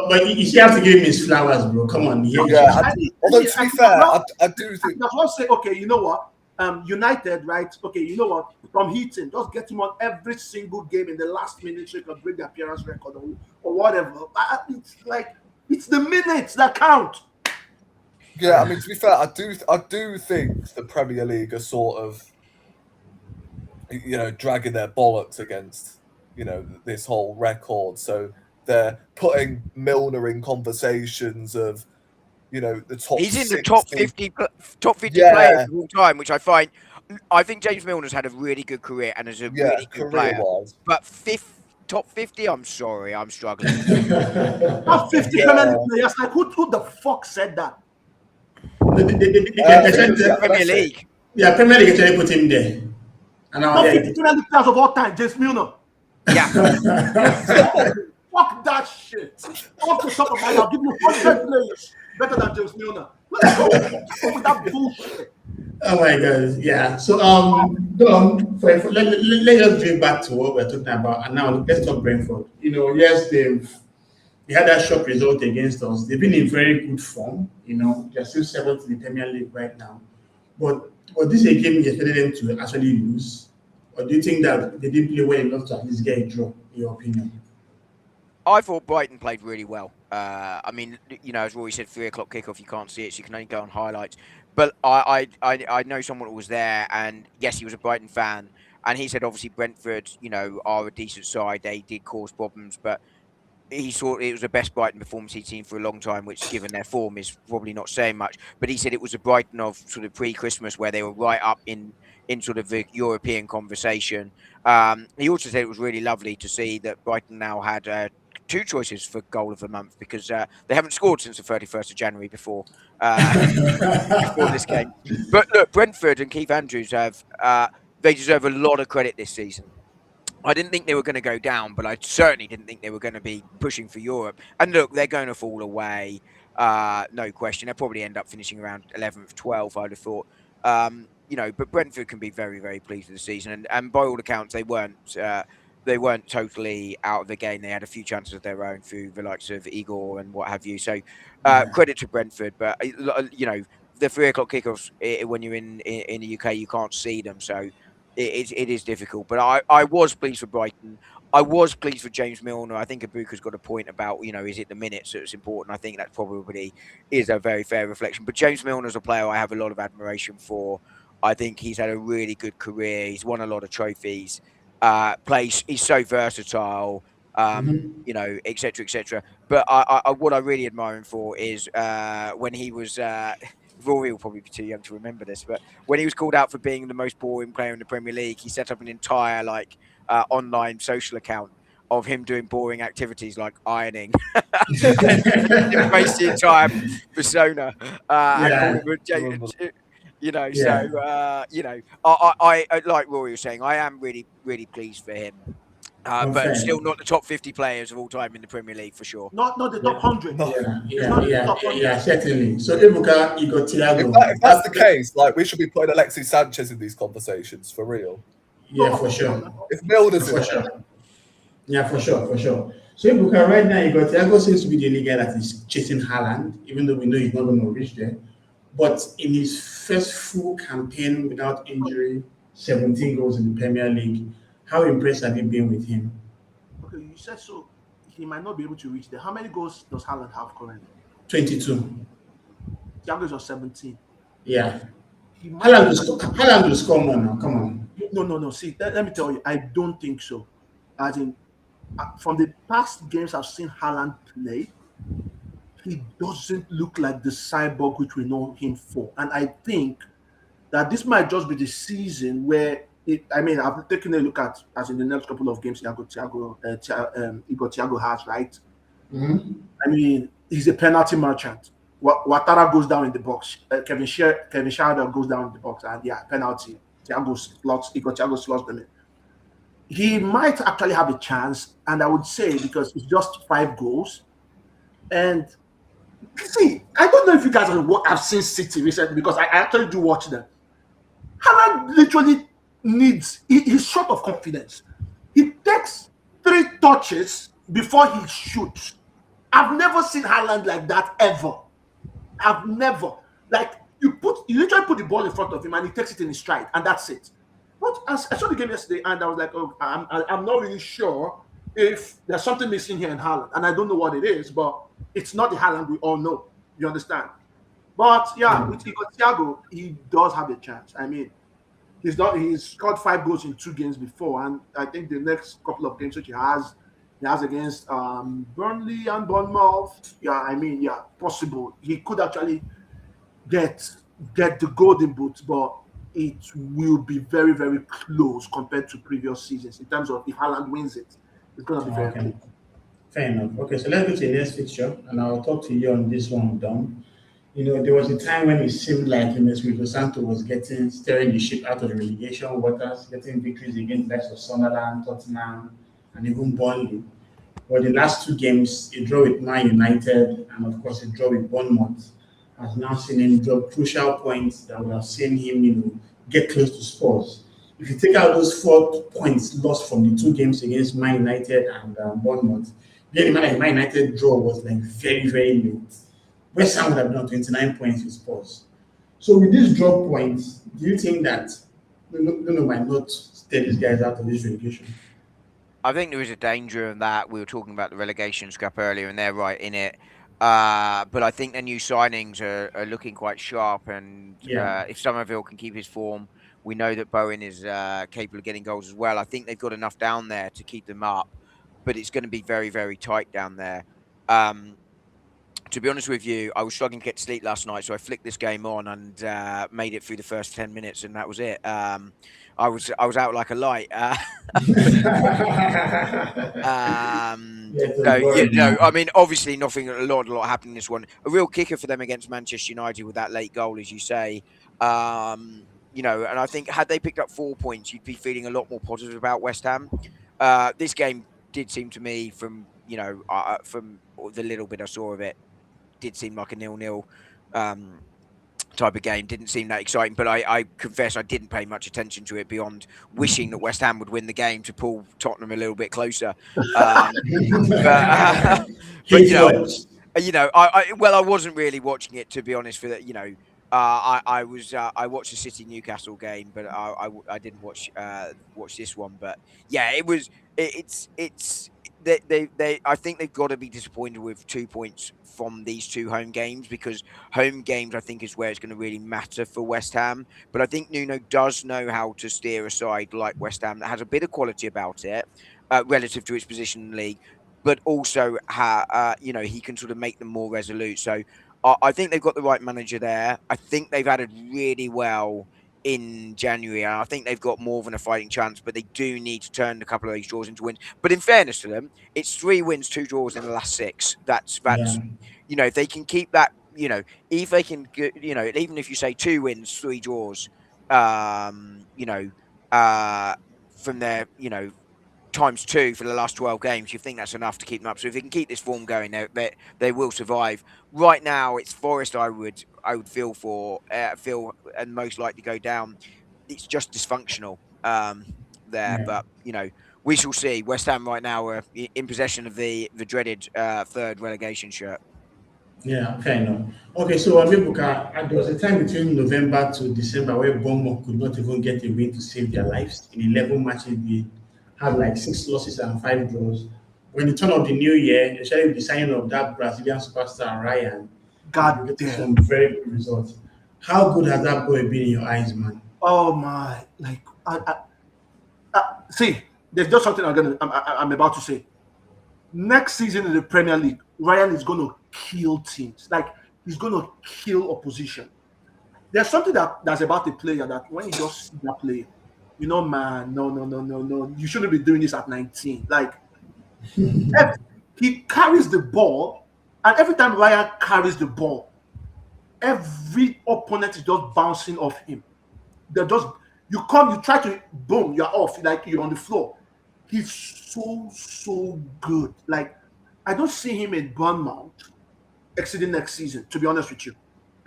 but you have to give him his flowers, bro. Come on. Although to be fair, I do think that's what say. Okay, you know what? United, right? Okay, you know what? From Heaton, just get him on every single game in the last minute so you can break the appearance record or whatever. It's like, it's the minutes that count. Yeah, I mean, to be fair, I do think the Premier League are sort of, dragging their bollocks against, this whole record. So they're putting Milner in conversations of, the top. He's in 60. the top 50 players of all time, which I find I think James Milner's had a really good career and is a really good player. career-wise. But top 50, I'm sorry, I'm struggling. Top 50 Premier League players. Like, who the fuck said that? Premier League. Yeah, Premier League actually put him there. And now, Top yeah, 50 Premier League players of all time, James Milner. Yeah. Fuck that shit. Off the top of my head, I'll give you 100 players better than James Milner. Let's go with that bullshit. Oh my God, yeah. So Dom, let's just bring back to what we're talking about, and now let's talk Brentford. You know, yes, they had that shock result against us. They've been in very good form. You know, they're still seventh in the Premier League right now. But this a game you expected them to actually lose, or do you think that they didn't play well enough to at least get a draw? In your opinion? I thought Brighton played really well. I mean, you know, as Rory said, 3:00 kickoff. You can't see it, so you can only go on highlights. But I know someone who was there, and yes, he was a Brighton fan, and he said obviously Brentford, you know, are a decent side. They did cause problems, but he thought it was the best Brighton performance he'd seen for a long time, which, given their form, is probably not saying much. But he said it was a Brighton of sort of pre-Christmas, where they were right up in sort of the European conversation. He also said it was really lovely to see that Brighton now had 2 choices for goal of the month, because they haven't scored since the 31st of January before this game. But look, Brentford and Keith Andrews they deserve a lot of credit this season. I didn't think they were going to go down, but I certainly didn't think they were going to be pushing for Europe. And look, they're going to fall away, no question. They'll probably end up finishing around 11th, 12th, I'd have thought. You know, but Brentford can be very, very pleased with the season. And by all accounts, they weren't totally out of the game. They had a few chances of their own through the likes of Igor and what have you. So credit to Brentford. But, you know, the 3:00 kickoffs, when you're in the UK, you can't see them. So it is difficult. But I was pleased for Brighton. I was pleased for James Milner. I think Ibuka's got a point about, you know, is it the minutes that's important? I think that probably is a very fair reflection. But James Milner's a player I have a lot of admiration for. I think he's had a really good career. He's won a lot of trophies. He's so versatile, you know, etc., etc. But what I really admire him for is when he was. Rory will probably be too young to remember this, but when he was called out for being the most boring player in the Premier League, he set up an entire online social account of him doing boring activities like ironing, embraced the entire persona, and called him you know. Yeah. So you know, I like Rory was saying, I am really, really pleased for him. But still not the top 50 players of all time in the Premier League for sure. Not the top 100. Yeah, certainly. So Ibuka, you got Thiago. If that's the case, like, we should be putting Alexis Sanchez in these conversations for real. Yeah, for sure. If Milner's for sure. Yeah, for sure. So Ibuka, right now you got Thiago seems to be the only guy that is chasing Haaland, even though we know he's not going to reach there. But in his first full campaign without injury, 17 goals in the Premier League. How impressed have you been with him? Okay, you said so. He might not be able to reach there. How many goals does Haaland have currently? 22. Thiago is on 17. Yeah. Haaland will score more now. Come on. No. See, let me tell you, I don't think so. As in, from the past games I've seen Haaland play, he doesn't look like the cyborg which we know him for. And I think that this might just be the season where I've taken a look at, as in the next couple of games, Thiago has, right? Mm-hmm. I mean, he's a penalty merchant. Ouattara goes down in the box. Kevin Schade goes down in the box, and penalty. Thiago slots them in. He might actually have a chance, and I would say, because it's just 5 goals. And see, I don't know if you guys have seen City recently, because I actually do watch them. Haaland literally he's short of confidence. He takes 3 touches before he shoots. I've never seen Haaland like that ever. I've never. Like, you literally put the ball in front of him and he takes it in his stride, and that's it. But I saw the game yesterday and I was like, oh, I'm not really sure if there's something missing here in Haaland, and I don't know what it is, but it's not the Haaland we all know. You understand? But with Thiago, he does have a chance. I mean, he's scored 5 goals in 2 games before, and I think the next couple of games which he has against Burnley and Bournemouth. Possible. He could actually get the golden boot, but it will be very, very close compared to previous seasons in terms of if Haaland wins it. It's going to be very Okay. close. Fair enough. Okay, so let's go to the next fixture, and I'll talk to you on this one, Dom. There was a time when it seemed like Espirito Santo was steering the ship out of the relegation waters, getting victories against the likes of Sunderland, Tottenham, and even Burnley. But the last two games, a draw with Man United and of course a draw with Bournemouth, has now seen him drop crucial points that would have seen him, get close to Spurs. If you take out those 4 points lost from the two games against Man United and Bournemouth, bearing in mind that Man United draw was like very, very late. West Ham would have done 29 points with Spurs. So with these drop points, do you think that might not stay these guys out of this relegation? I think there is a danger in that. We were talking about the relegation scrap earlier, and they're right in it. But I think the new signings are looking quite sharp, and Yeah. if Somerville can keep his form, we know that Bowen is capable of getting goals as well. I think they've got enough down there to keep them up, but it's going to be very, very tight down there. To be honest with you, I was struggling to get to sleep last night, so I flicked this game on and made it through the first 10 minutes, and that was it. I was out like a light. Yeah, it was So boring. I mean, obviously, a lot happening in this one. A real kicker for them against Manchester United with that late goal, as you say. And I think had they picked up 4 points, you'd be feeling a lot more positive about West Ham. This game did seem to me, from the little bit I saw of it, did seem like a 0-0 type of game. Didn't seem that exciting, but I confess I didn't pay much attention to it beyond wishing that West Ham would win the game to pull Tottenham a little bit closer. But Huge voice. I wasn't really watching it, to be honest. I watched the City Newcastle game, but I didn't watch this one. But yeah, it's they I think they've got to be disappointed with 2 points from these two home games, because home games, I think, is where it's going to really matter for West Ham. But I think Nuno does know how to steer a side like West Ham that has a bit of quality about it, relative to its position in the league, but also he can sort of make them more resolute. So I think they've got the right manager there. I think they've added really well in January, and I think they've got more than a fighting chance, but they do need to turn a couple of these draws into wins. But in fairness to them, it's 3 wins, 2 draws in the last 6. That's Yeah. if they can keep that, if they can, even if you say 2 wins, 3 draws, from their, times 2 for the last 12 games, you think that's enough to keep them up. So if they can keep this form going, they will survive. Right now, it's Forest I would feel and most likely go down. It's just dysfunctional there, Yeah. but we shall see. West Ham right now are in possession of the dreaded 3rd relegation shirt. Yeah, fair enough. Okay, so Amebuka, there was a time between November to December where Bournemouth could not even get a win to save their lives. In 11 matches, they had like 6 losses and 5 draws. When the turn of the new year, especially with the signing of that Brazilian superstar Ryan, God you get damn. some very good results. How good has that boy been in your eyes, man? Oh my! Like, see, there's just something I'm about to say. Next season in the Premier League, Ryan is going to kill teams. Like, he's going to kill opposition. There's something that's about a player that when you just see that player, man, no, you shouldn't be doing this at 19. Like, he carries the ball, and every time Ryan carries the ball, every opponent is just bouncing off him. They're just, you try to, boom, you're off, like you're on the floor. He's so good. Like, I don't see him in Bournemouth exceeding next season, to be honest with you.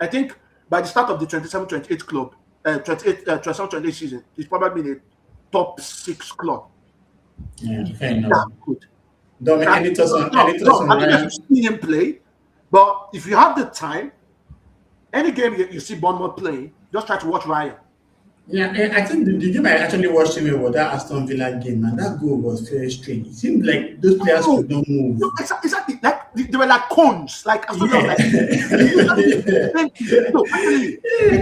I think by the start of the 27-28 club, 27-28 season, he's probably in a top 6 club. Yeah, fair enough. That good. Don't make any thoughts on I think Ryan. you should see him play, but if you have the time, any game you see Bournemouth playing, just try to watch Ryan. Yeah, and I think the game I actually watched him was that Aston Villa game, and that goal was very strange. It seemed like those players could not move. No, exactly. Like they were like cones. Like I Yeah. no, actually,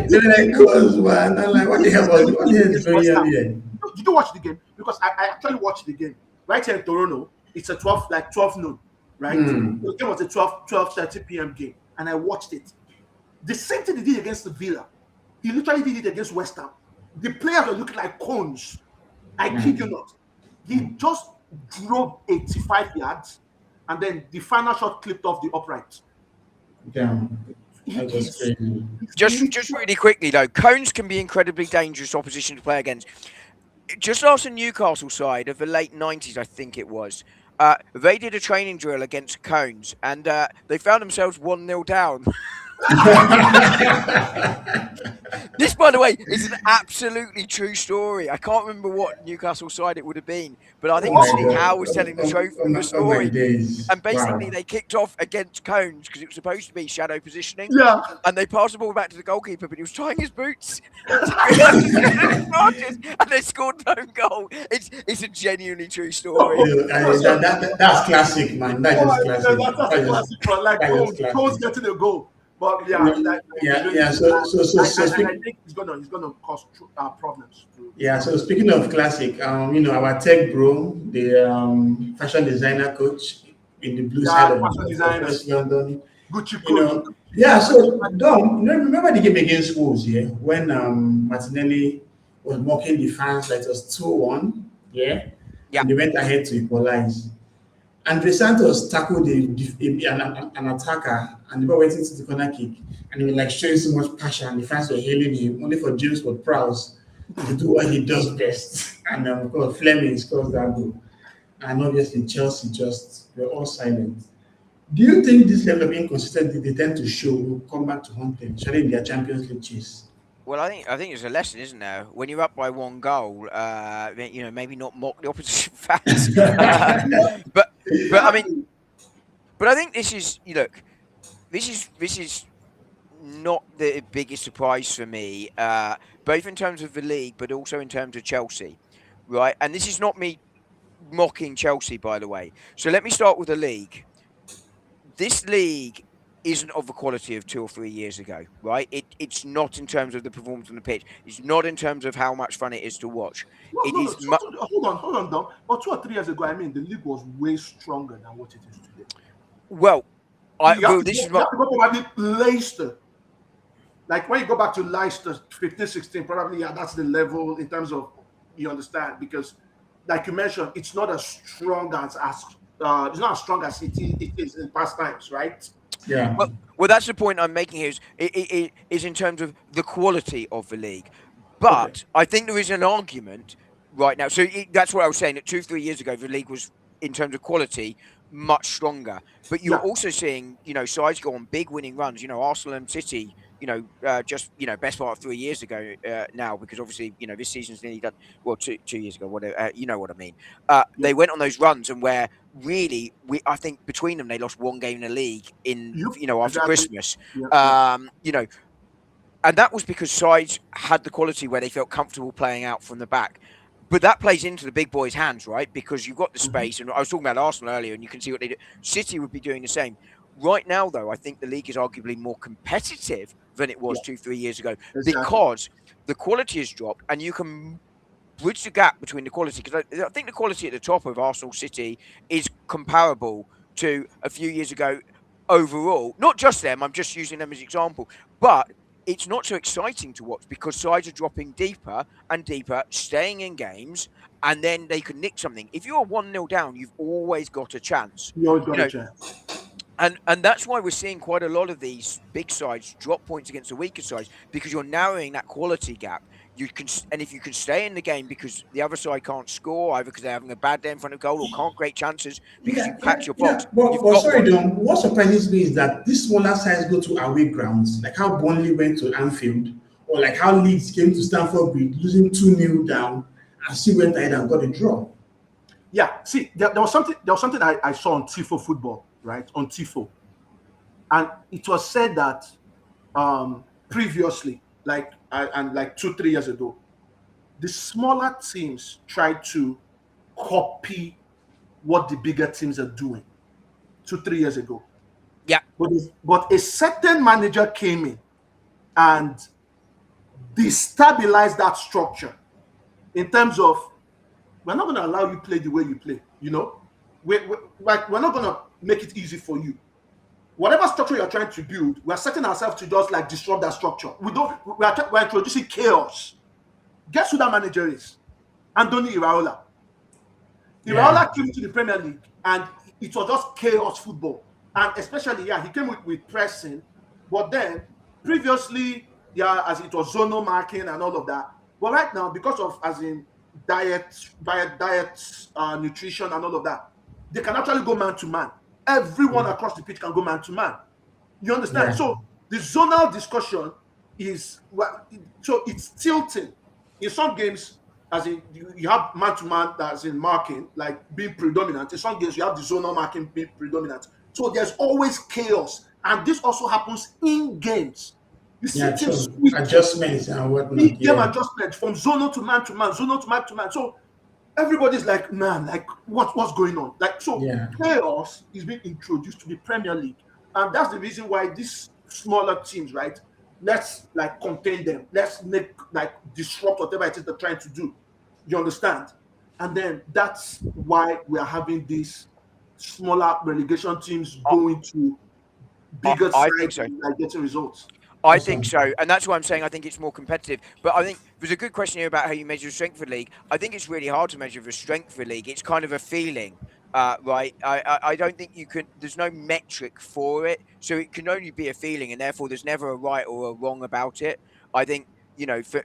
They were like cones, man. I'm like, what the hell is going on here? Did you watch the game? Because I actually watched the game right here in Toronto. It's a 12 noon, right? The game was a 12:30 p.m. game, and I watched it. The same thing he did against the Villa, he literally did it against West Ham. The players were looking like cones. I kid you not. He just drove 85 yards, and then the final shot clipped off the upright. Damn. He That was is- crazy. Just really quickly though, cones can be incredibly dangerous opposition to play against. Just last the Newcastle side of the late 90s, I think it was. They did a training drill against cones, and they found themselves 1-0 down. This, by the way, is an absolutely true story. I can't remember what Newcastle side it would have been, but I think Oh my Steve God. Howe was telling the Oh story. my days. And basically, Wow. they kicked off against cones because it was supposed to be shadow positioning. Yeah. And they passed the ball back to the goalkeeper, but he was tying his boots. And they scored no goal. It's a genuinely true story. That's classic, man. That's just classic. That's a classic, but like that is classic. Coles getting a goal. But Yeah. So I speaking, think he's gonna cause problems. yeah. So speaking of classic, our tech bro, the fashion designer coach in the blue side of fashion designer. West London. Gucci You know, code. yeah. So Dom, remember the game against Wolves, yeah, when Martinelli was mocking the fans that it was 2-1, yeah, Yeah. and they went ahead to equalize. Andre Santos tackled an attacker, and the ball went into the corner kick, and he was like showing so much passion. The fans were hailing him, only for James Ward-Prowse to do what he does best. And of course, Fleming scores that goal. And obviously, Chelsea just were all silent. Do you think this level of inconsistency they tend to show will come back to haunt them, especially in their Champions League chase? Well, I think there's a lesson, isn't there? When you're up by 1 goal, maybe not mock the opposition fans. But I think this is this is not the biggest surprise for me, both in terms of the league, but also in terms of Chelsea, right? And this is not me mocking Chelsea, by the way. So let me start with the league. This league isn't of the quality of 2 or 3 years ago, right? It's not in terms of the performance on the pitch. It's not in terms of how much fun it is to watch. Hold on, Dom. But 2 or 3 years ago, I mean, the league was way stronger than what it is today. Well, You have to go probably Leicester. Like when you go back to Leicester 15, 16, probably that's the level in terms of, you understand, because like you mentioned, it's not as strong as it's not as strong as it is in past times, right? Yeah. Well, that's the point I'm making here. It is in terms of the quality of the league, but I think there is an argument right now. So that's what I was saying. That 2-3 years ago, the league was, in terms of quality, much stronger. But you're also seeing, sides go on big winning runs. Arsenal and City. Best part of 3 years ago now, because obviously, this season's nearly done. Well, 2 years ago, whatever. You know what I mean. They went on those runs, and where really, I think between them, they lost 1 game in the league after Christmas. And that was because sides had the quality where they felt comfortable playing out from the back. But that plays into the big boys' hands, right? Because you've got the space, and I was talking about Arsenal earlier, and you can see what they do. City would be doing the same. Right now, though, I think the league is arguably more competitive than it was 2-3 years ago, because the quality has dropped, and you can bridge the gap between the quality. Because I think the quality at the top of Arsenal City is comparable to a few years ago overall. Not just them, I'm just using them as an example. But it's not so exciting to watch because sides are dropping deeper and deeper, staying in games, and then they can nick something. If you're 1-0 down, you've always got a chance. You always got a chance. And that's why we're seeing quite a lot of these big sides drop points against the weaker sides, because you're narrowing that quality gap. And if you can stay in the game because the other side can't score, either because they're having a bad day in front of goal or can't create chances because you packed your box. But sorry, Dom, what surprises me is that these smaller sides go to away grounds, like how Burnley went to Anfield, or like how Leeds came to Stamford Bridge, losing 2-0 down, and still went ahead and got a draw. Yeah, see, there was something I saw on Tifo Football, right? On Tifo. And it was said that previously, like 2-3 years ago, the smaller teams tried to copy what the bigger teams are doing 2-3 years ago. Yeah. But a certain manager came in and destabilized that structure in terms of, we're not going to allow you play the way you play, We're not going to make it easy for you. Whatever structure you're trying to build, we're setting ourselves to just disrupt that structure. We're introducing chaos. Guess who that manager is? Andoni Iraola. Yeah. Iraola came to the Premier League and it was just chaos football. And especially, he came with pressing, but then previously, as it was zonal marking and all of that. But right now, because of as in diet, nutrition and all of that, they can actually go man to man. Everyone across the pitch can go man to man. You understand? Yeah. So the zonal discussion is so it's tilting. In some games, as in you have man to man that's in marking, like being predominant. In some games, you have the zonal marking being predominant. So there's always chaos. And this also happens in games. You see Yeah, teams true. switch Adjustments and whatnot. big game Yeah. adjustment from zonal to man to man, zonal to man to man. So everybody's like, man, like what's going on? Like, so Yeah. chaos is being introduced to the Premier League, and that's the reason why these smaller teams, right? Let's like contain them. Let's make like disrupt whatever it is they're trying to do. You understand? And then that's why we are having these smaller relegation teams going to bigger I think sides so. and like getting results. I think so, and that's why I'm saying I think it's more competitive. But I think there's a good question here about how you measure strength for the league. I think it's really hard to measure the strength for the league. It's kind of a feeling, right? I don't think you can. There's no metric for it, so it can only be a feeling, and therefore there's never a right or a wrong about it. I think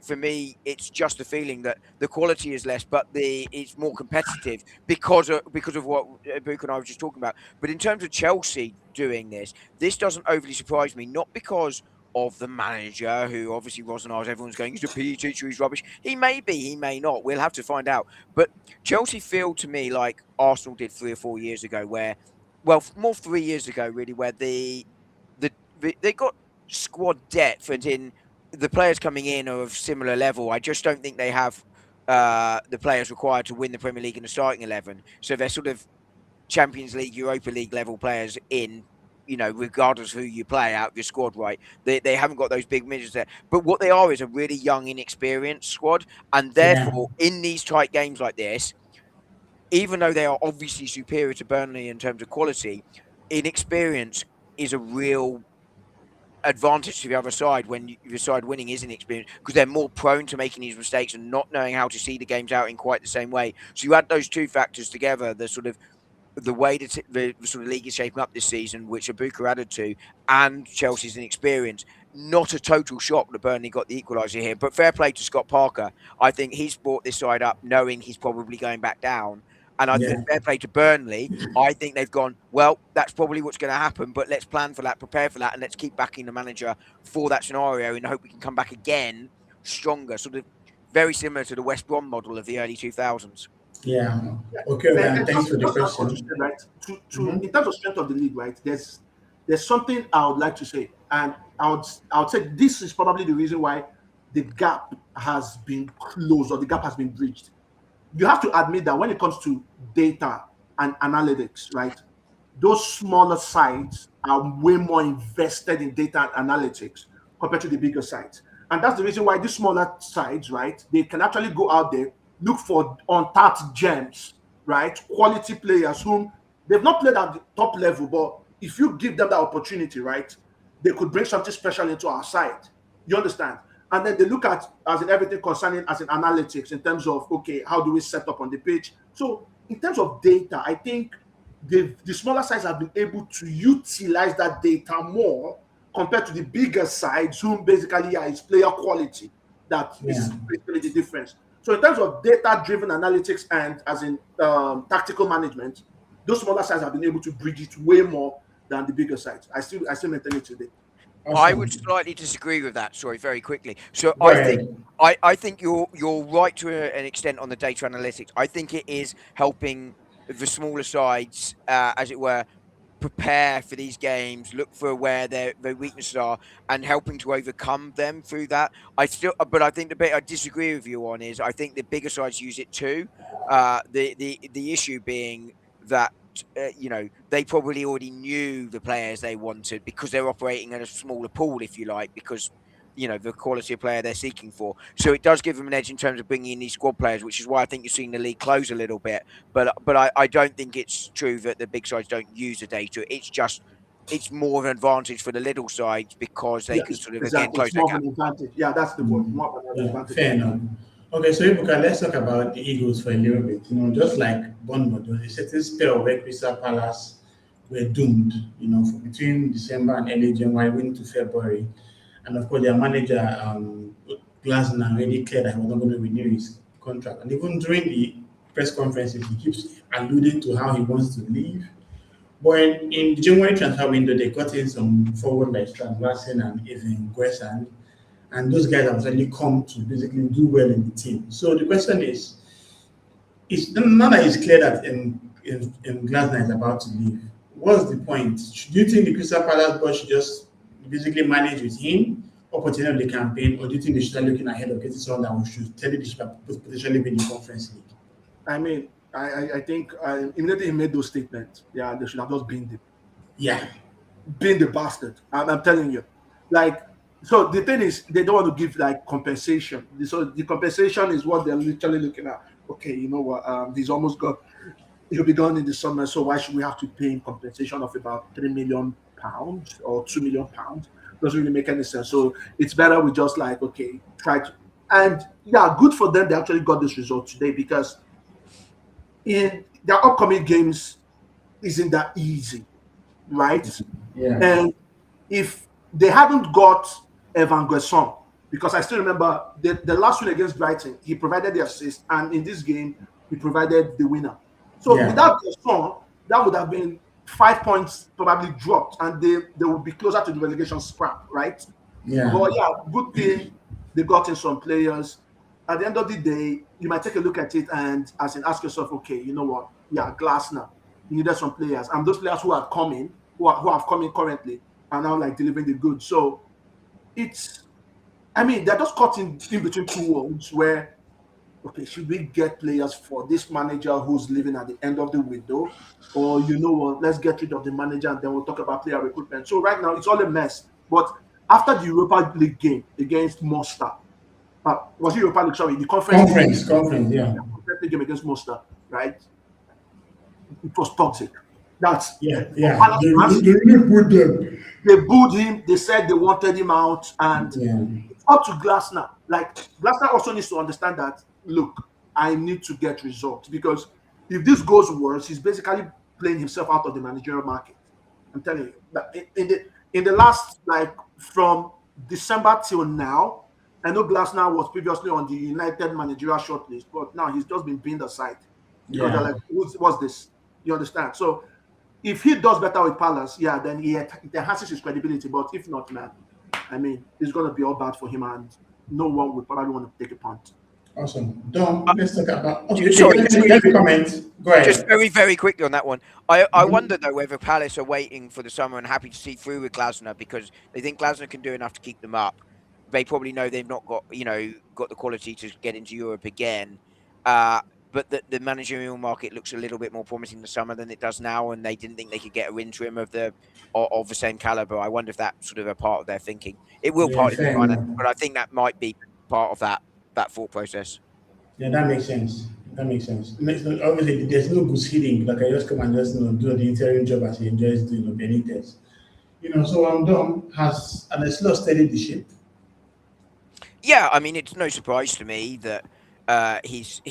for me, it's just a feeling that the quality is less, but it's more competitive because of what Book and I were just talking about. But in terms of Chelsea doing this doesn't overly surprise me, not because of the manager, who obviously Rosenars, everyone's going, he's a PE teacher, he's rubbish. He may be, he may not. We'll have to find out. But Chelsea feel to me like Arsenal did 3 or 4 years ago, more 3 years ago, really, where they got squad depth, and in the players coming in are of similar level. I just don't think they have the players required to win the Premier League in the starting 11. So they're sort of Champions League, Europa League level players in, regardless of who you play out of your squad, right? They haven't got those big midgets there. But what they are is a really young, inexperienced squad. And therefore, in these tight games like this, even though they are obviously superior to Burnley in terms of quality, inexperience is a real advantage to the other side when your side winning is inexperienced, because they're more prone to making these mistakes and not knowing how to see the games out in quite the same way. So you add those two factors together, the way that the sort of league is shaping up this season, which Abuka added to, and Chelsea's inexperience. Not a total shock that Burnley got the equaliser here, but fair play to Scott Parker. I think he's brought this side up knowing he's probably going back down. And I think fair play to Burnley. I think they've gone, well, that's probably what's going to happen, but let's plan for that, prepare for that, and let's keep backing the manager for that scenario and hope we can come back again stronger. Sort of very similar to the West Brom model of the early 2000s. Yeah. Okay, man. Thanks for the question. Right? In terms of strength of the league, right? There's something I would like to say, and I would say this is probably the reason why the gap has been closed or the gap has been breached. You have to admit that when it comes to data and analytics, right? Those smaller sites are way more invested in data and analytics compared to the bigger sites. And that's the reason why these smaller sites, right, they can actually go out there, look for untapped gems, right? Quality players whom they've not played at the top level, but if you give them that opportunity, right, they could bring something special into our side. You understand? And then they look at as in everything concerning as in analytics in terms of, okay, how do we set up on the pitch? So in terms of data, I think the smaller sides have been able to utilize that data more compared to the bigger sides, whom basically is player quality. That is basically the difference. So in terms of data-driven analytics and as in tactical management, those smaller sides have been able to bridge it way more than the bigger sides. I still maintain it today. Awesome. I would slightly disagree with that. Sorry, very quickly. So I think you're right to an extent on the data analytics. I think it is helping the smaller sides, as it were, prepare for these games, look for where their weaknesses are, and helping to overcome them through that. But I think the bit I disagree with you on is I think the bigger sides use it too. The issue being that they probably already knew the players they wanted because they're operating at a smaller pool, if you like, because the quality of player they're seeking for. So it does give them an edge in terms of bringing in these squad players, which is why I think you're seeing the league close a little bit. But I don't think it's true that the big sides don't use the data. It's more of an advantage for the little sides because they can sort of again close it's more that of gap. an advantage. Yeah, that's the word. More of an advantage. Fair enough. Okay, so Ibuka, let's talk about the Eagles for a little bit. Just like Bournemouth, there was a certain spell where Crystal Palace were doomed, for between December and early January, went to February. And of course, their manager, Glasner, already cleared that he was not going to renew his contract. And even during the press conferences, he keeps alluding to how he wants to leave. But in the January transfer window, they got in some forward like Strand and even Guesan, and those guys have suddenly come to basically do well in the team. So the question is, now that it's clear that Glasner is about to leave, what's the point? Do you think the Crystal Palace board should just basically manage with him up until the end of the campaign, or do you think they should start looking ahead of getting someone that we should tell you they should potentially be in the Conference League? I mean, I think immediately he made those statements. Yeah, they should have just Yeah, been the bastard. I'm telling you. Like, so the thing is, they don't want to give like compensation. So the compensation is what they're literally looking at. Okay, you know what? He's almost got. He'll be gone in the summer. So why should we have to pay him compensation of about £3 million or £2 million? Doesn't really make any sense. So it's better we just like okay, try to. And yeah, good for them. They actually got this result today because in their upcoming games isn't that easy, right? yeah, And if they hadn't got Evan Gerson, because I still remember the last win against Brighton, he provided the assist, and in this game, he provided the winner. So yeah, without Gerson, that would have been 5 points probably dropped, and they would be closer to the relegation scrap, right? yeah. But yeah, good thing they got in some players. At the end of the day, you might take a look at it and as in ask yourself, okay, you know what? Yeah, Glasner, you needed some players, and those players who are coming, who have come in currently, are now like delivering the goods. So it's, I mean, they're just caught in between two worlds where, okay, should we get players for this manager who's leaving at the end of the window? Or, you know what, let's get rid of the manager and then we'll talk about player recruitment. So right now, it's all a mess. But after the Europa League game against Monster, was it Europa League? Sorry, the Conference, yeah, conference league game against Monster, right? It was toxic. That's yeah, for yeah. Palace They, fans, they really put them. they booed him. They said they wanted him out, and Yeah, it's up to Glasner. Like Glasner also needs to understand that. Look, I need to get results because if this goes worse, he's basically playing himself out of the managerial market. I'm telling you that in the last like from December till now, I know Glasner was previously on the United managerial shortlist, but now he's just been pinned aside because they're yeah. like, what's this? You understand? So if he does better with Palace, yeah, then it enhances his credibility. But if not, man, I mean, it's going to be all bad for him, and no one would probably want to take a punt. Awesome. Dom, Uh, let's talk about. Okay, okay. sorry, You have a comment. Go just ahead. very, very quickly on that one. I Mhm. wonder though whether Palace are waiting for the summer and happy to see through with Glasner because they think Glasner can do enough to keep them up. They probably know they've not got got the quality to get into Europe again. Uh, but the managerial market looks a little bit more promising this summer than it does now, and they didn't think they could get an interim of the same caliber. I wonder if that's sort of a part of their thinking. It will Yeah, partly be fair finance, enough. but I think that might be part of that thought process. Yeah, that makes sense. That makes sense. Obviously, there's no goose feeding. Like I just come and just do the interim job as he enjoys doing of Benitez. So Dom has an slow steady the ship. Yeah, I mean, it's no surprise to me that he's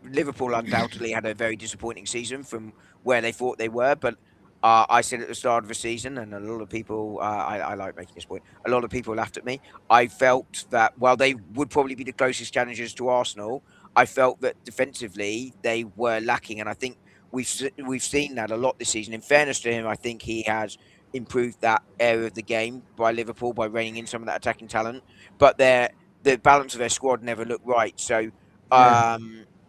Liverpool undoubtedly had a very disappointing season from where they thought they were, but I said at the start of the season, and a lot of people, I like making this point, a lot of people laughed at me. I felt that while they would probably be the closest challengers to Arsenal, I felt that defensively they were lacking, and I think we've seen that a lot this season. In fairness to him, I think he has improved that area of the game by Liverpool by reining in some of that attacking talent, but the balance of their squad never looked right. So, Yeah,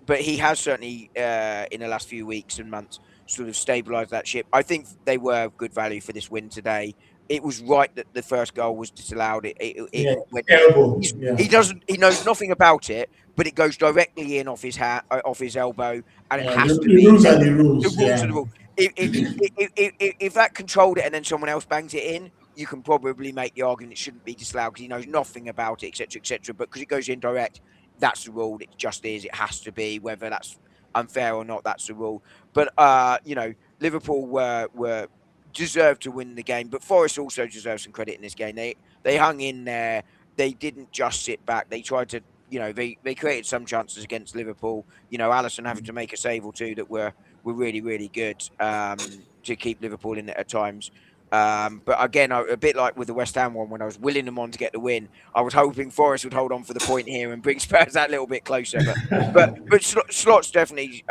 but he has certainly in the last few weeks and months sort of stabilised that ship. I think they were good value for this win today. It was right that the first goal was disallowed. It yeah. when Elbow. Yeah, he knows nothing about it, but it goes directly in off his off his elbow, and it yeah. has to The be rules are the the rules. rules are Yeah, the rule. If that controlled it and then someone else bangs it in, you can probably make the argument it shouldn't be disallowed because he knows nothing about it, etc., etc. But because it goes in direct, that's the rule. It just is. It has to be. Whether that's unfair or not, that's the rule. But Liverpool were deserved to win the game, but Forest also deserves some credit in this game. They hung in there. They didn't just sit back. They tried to You know, they created some chances against Liverpool. You know, Alisson having to make a save or two that were really, really good to keep Liverpool in it at times. But again, a bit like with the West Ham one, when I was willing them on to get the win, I was hoping Forest would hold on for the point here and bring Spurs that little bit closer. But Slot's definitely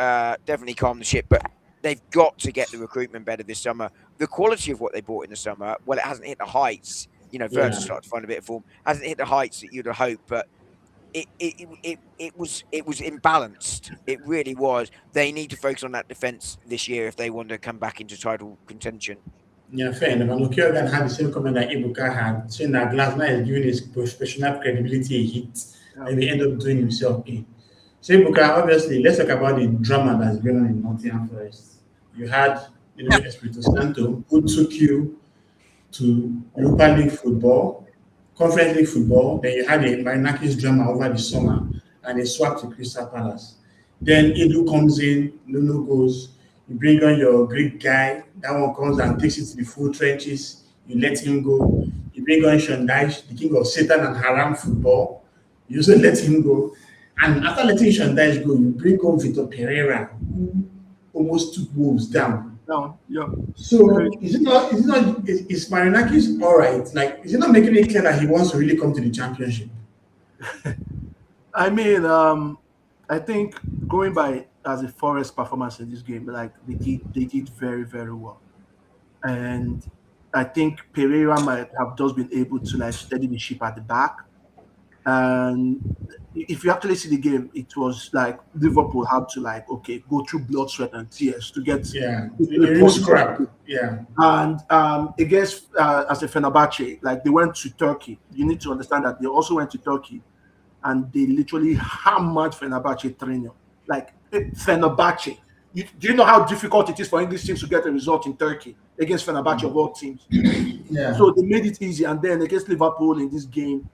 calmed the ship. But they've got to get the recruitment better this summer. The quality of what they bought in the summer, well, it hasn't hit the heights. You know, Verts Yeah. started to find a bit of form. Hasn't hit the heights that you'd have hoped, but it was imbalanced. It really was. They need to focus on that defense this year if they want to come back into title contention. Yeah, fair enough. And Okiogan had the same comment that Ibuka had, saying that Glasner is giving his professional credibility a hit, and we end up doing himself in. So Ibuka, obviously, let's talk about the drama that's going on in Nottingham Forest. You had, Espirito Santo, who took you to Europa League football, Conference League football. Then you had a Marinakis drama over the summer, and they swapped to Crystal Palace. Then Edu comes in, Nuno goes. You bring on your Greek guy, that one comes and takes it to the full trenches. You let him go. You bring on Shondaish, the king of Satan and Haram football. You also let him go. And after letting Shondaish go, you bring on Vitor Pereira, who almost took Wolves down. Yeah. So is Marinakis all right? Like, is it not making it clear that he wants to really come to the championship? I mean, I think going by as a Forest performance in this game, like they did very, very well. And I think Pereira might have just been able to like steady the ship at the back. And if you actually see the game, it was like Liverpool had to like go through blood, sweat, and tears to get Yeah, to it the was point. crap. Yeah, And against as a Fenerbahce, like they went to Turkey. You need to understand that they also went to Turkey, and they literally hammered Fenerbahce 3-0. Like Fenerbahce. Do you know how difficult it is for English teams to get a result in Turkey against Fenerbahce of all teams? yeah. So they made it easy. And then against Liverpool in this game,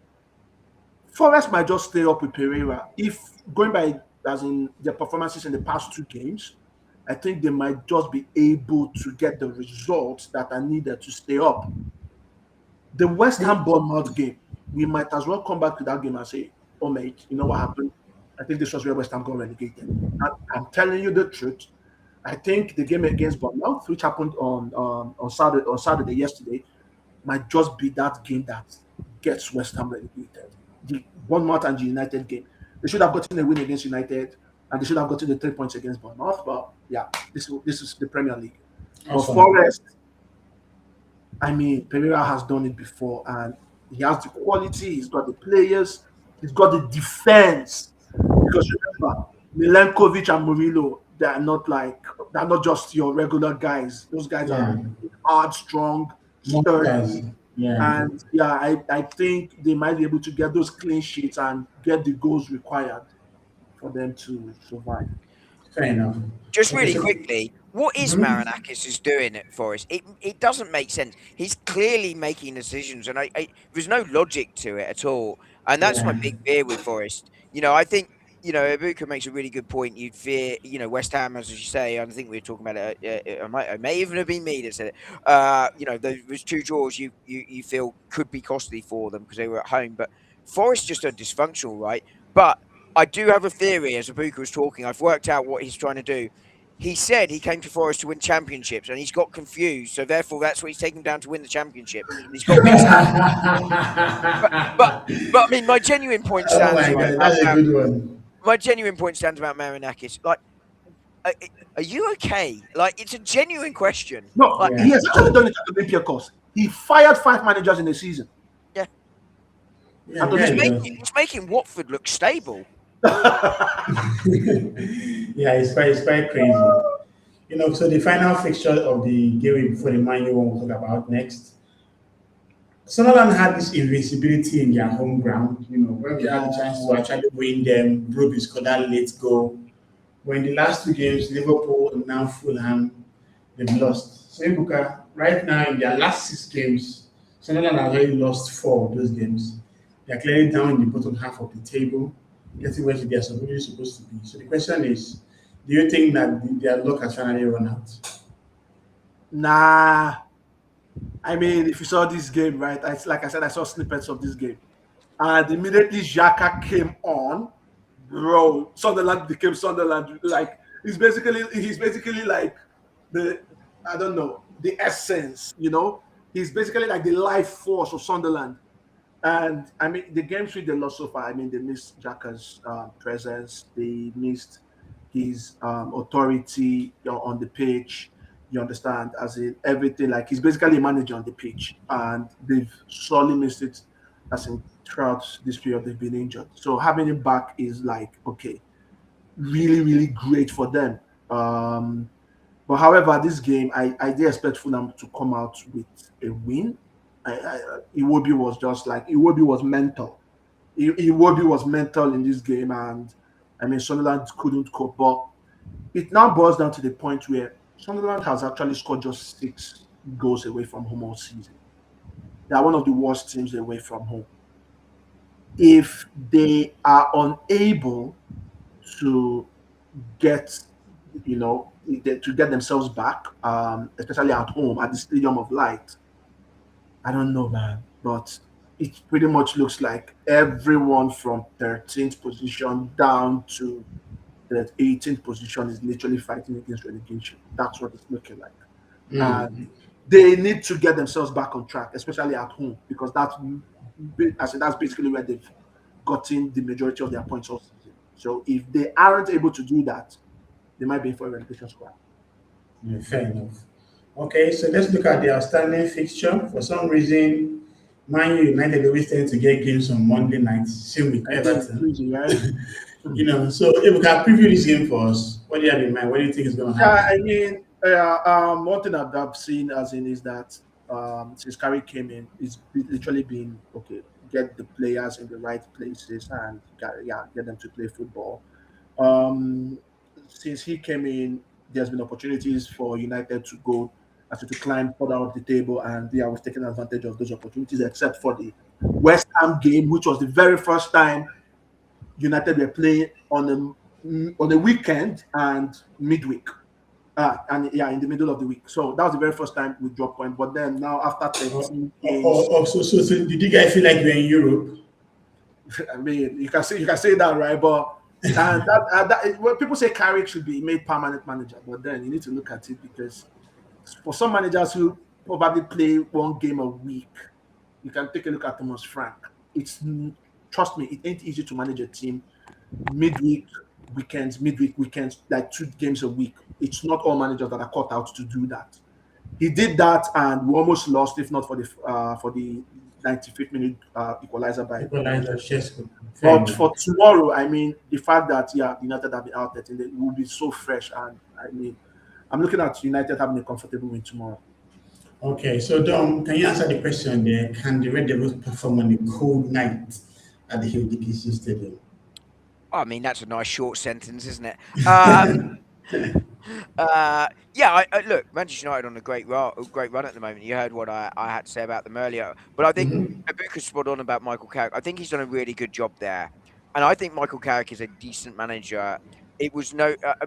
Forest might just stay up with Pereira. If going by as in their performances in the past two games, I think they might just be able to get the results that are needed to stay up. The West Ham Bournemouth game, we might as well come back to that game and say, "Oh mate, you know what happened? I think this was where West Ham got relegated." And I'm telling you the truth. I think the game against Bournemouth, which happened on Saturday yesterday, might just be that game that gets West Ham relegated. The Bournemouth and the United game. They should have gotten a win against United, and they should have gotten the 3 points against Bournemouth. But yeah, this is the Premier League. Awesome. But Forest, I mean, Pereira has done it before, and he has the quality. He's got the players. He's got the defense. Because remember, Milenkovic and Murillo, they're not just your regular guys. Those guys are hard, strong, sturdy. Yeah. And I think they might be able to get those clean sheets and get the goals required for them to survive. Fair enough. Just Okay, really so- quickly, what is Marinakis is doing at Forest? It doesn't make sense. He's clearly making decisions, and there's no logic to it at all. And that's my big fear with Forest. You know, I think, Ibuka makes a really good point. You'd fear, West Ham, as you say. I think we were talking about it. It may even have been me that said it. Those two draws you feel could be costly for them because they were at home. But Forest just are dysfunctional, right? But I do have a theory, as Ibuka was talking. I've worked out what he's trying to do. He said he came to Forest to win championships, and he's got confused. So therefore, that's what he's taken down to win the championship. And he's got mixed but I mean, my genuine point stands. Oh my God, that's a good one. My genuine point stands about Marinakis. Like, are you okay? Like, it's a genuine question. No, like, he has actually done it at Olympiacos. He fired 5 managers in a season. Yeah. It's making Watford look stable. Yeah, it's quite crazy. So the final fixture of the game before the Man U one we'll talk about next. Sunderland had this invincibility in their home ground. When we had the chance to actually win them, Broby scored that late goal. When the last two games, Liverpool and now Fulham, they've lost. So Ibuka, right now in their last 6 games, Sunderland has already lost 4 of those games. They're clearly down in the bottom half of the table, getting where they are supposed to be. So the question is, do you think that their luck has finally run out? Nah. I mean, if you saw this game, right? Like I said, I saw snippets of this game. and immediately Xhaka came on, bro. Sunderland became Sunderland. Like he's basically like the I don't know the essence. He's basically like the life force of Sunderland. And I mean, the games with they lost so far, I mean, they missed Xhaka's presence. They missed his authority on the pitch. You understand, as in everything. Like he's basically a manager on the pitch, and they've sorely missed it. As in throughout this period, they've been injured. So having him back is like okay, really, really great for them. But however, this game, I did expect Fulham to come out with a win. Iwobi was just like Iwobi was mental. Iwobi was mental in this game, and I mean Sunderland couldn't cope. But it now boils down to the point where Sunderland has actually scored just 6 goals away from home all season. They are one of the worst teams away from home. If they are unable to get, to get themselves back, especially at home at the Stadium of Light, I don't know, man, but it pretty much looks like everyone from 13th position down to the 18th position is literally fighting against relegation. That's what it's looking like. And Mm. they need to get themselves back on track, especially at home, because that's basically where they've gotten the majority of their points all season. So if they aren't able to do that, they might be in for a relegation squad. Yeah, fair enough. Okay, so let's look at the outstanding fixture. For some reason, Man United always tend to get games on Monday nights, same with I think it's Everton. crazy, right? So if we can preview this game for us, what do you have in mind? What do you think is going to Yeah, happen? I mean, one thing I've seen as in is that since Carey came in, literally been okay. Get the players in the right places and get them to play football. Um, since he came in, there's been opportunities for United to go actually to climb further up the table, and I was taking advantage of those opportunities, except for the West Ham game, which was the very first time United were playing on a weekend and midweek. And yeah, in the middle of the week. So that was the very first time we dropped point. But then now after Or, 13 games, so did you guys feel like you're in Europe? I mean, you can say that, right? But and when people say Carrick should be made permanent manager, but then you need to look at it because for some managers who probably play one game a week, you can take a look at Thomas Frank. Trust me, it ain't easy to manage a team midweek midweek weekends, like 2 games a week. It's not all managers that are cut out to do that. He did that, and we almost lost, if not for the 95th minute equalizer by Equalizer, Sheshko. Fair But enough. for tomorrow, I mean, the fact that United have been out there, it will be so fresh, and I mean, I'm looking at United having a comfortable win tomorrow. Okay, so Dom, can you answer the question there? Can the Red Devils perform on a cold night at the Hill Dickinson Stadium? I mean, that's a nice short sentence, isn't it? Yeah, look, Manchester United on a great run at the moment. You heard what I had to say about them earlier, but I think Ibuka's spot on about Michael Carrick. I think he's done a really good job there, and I think Michael Carrick is a decent manager. It was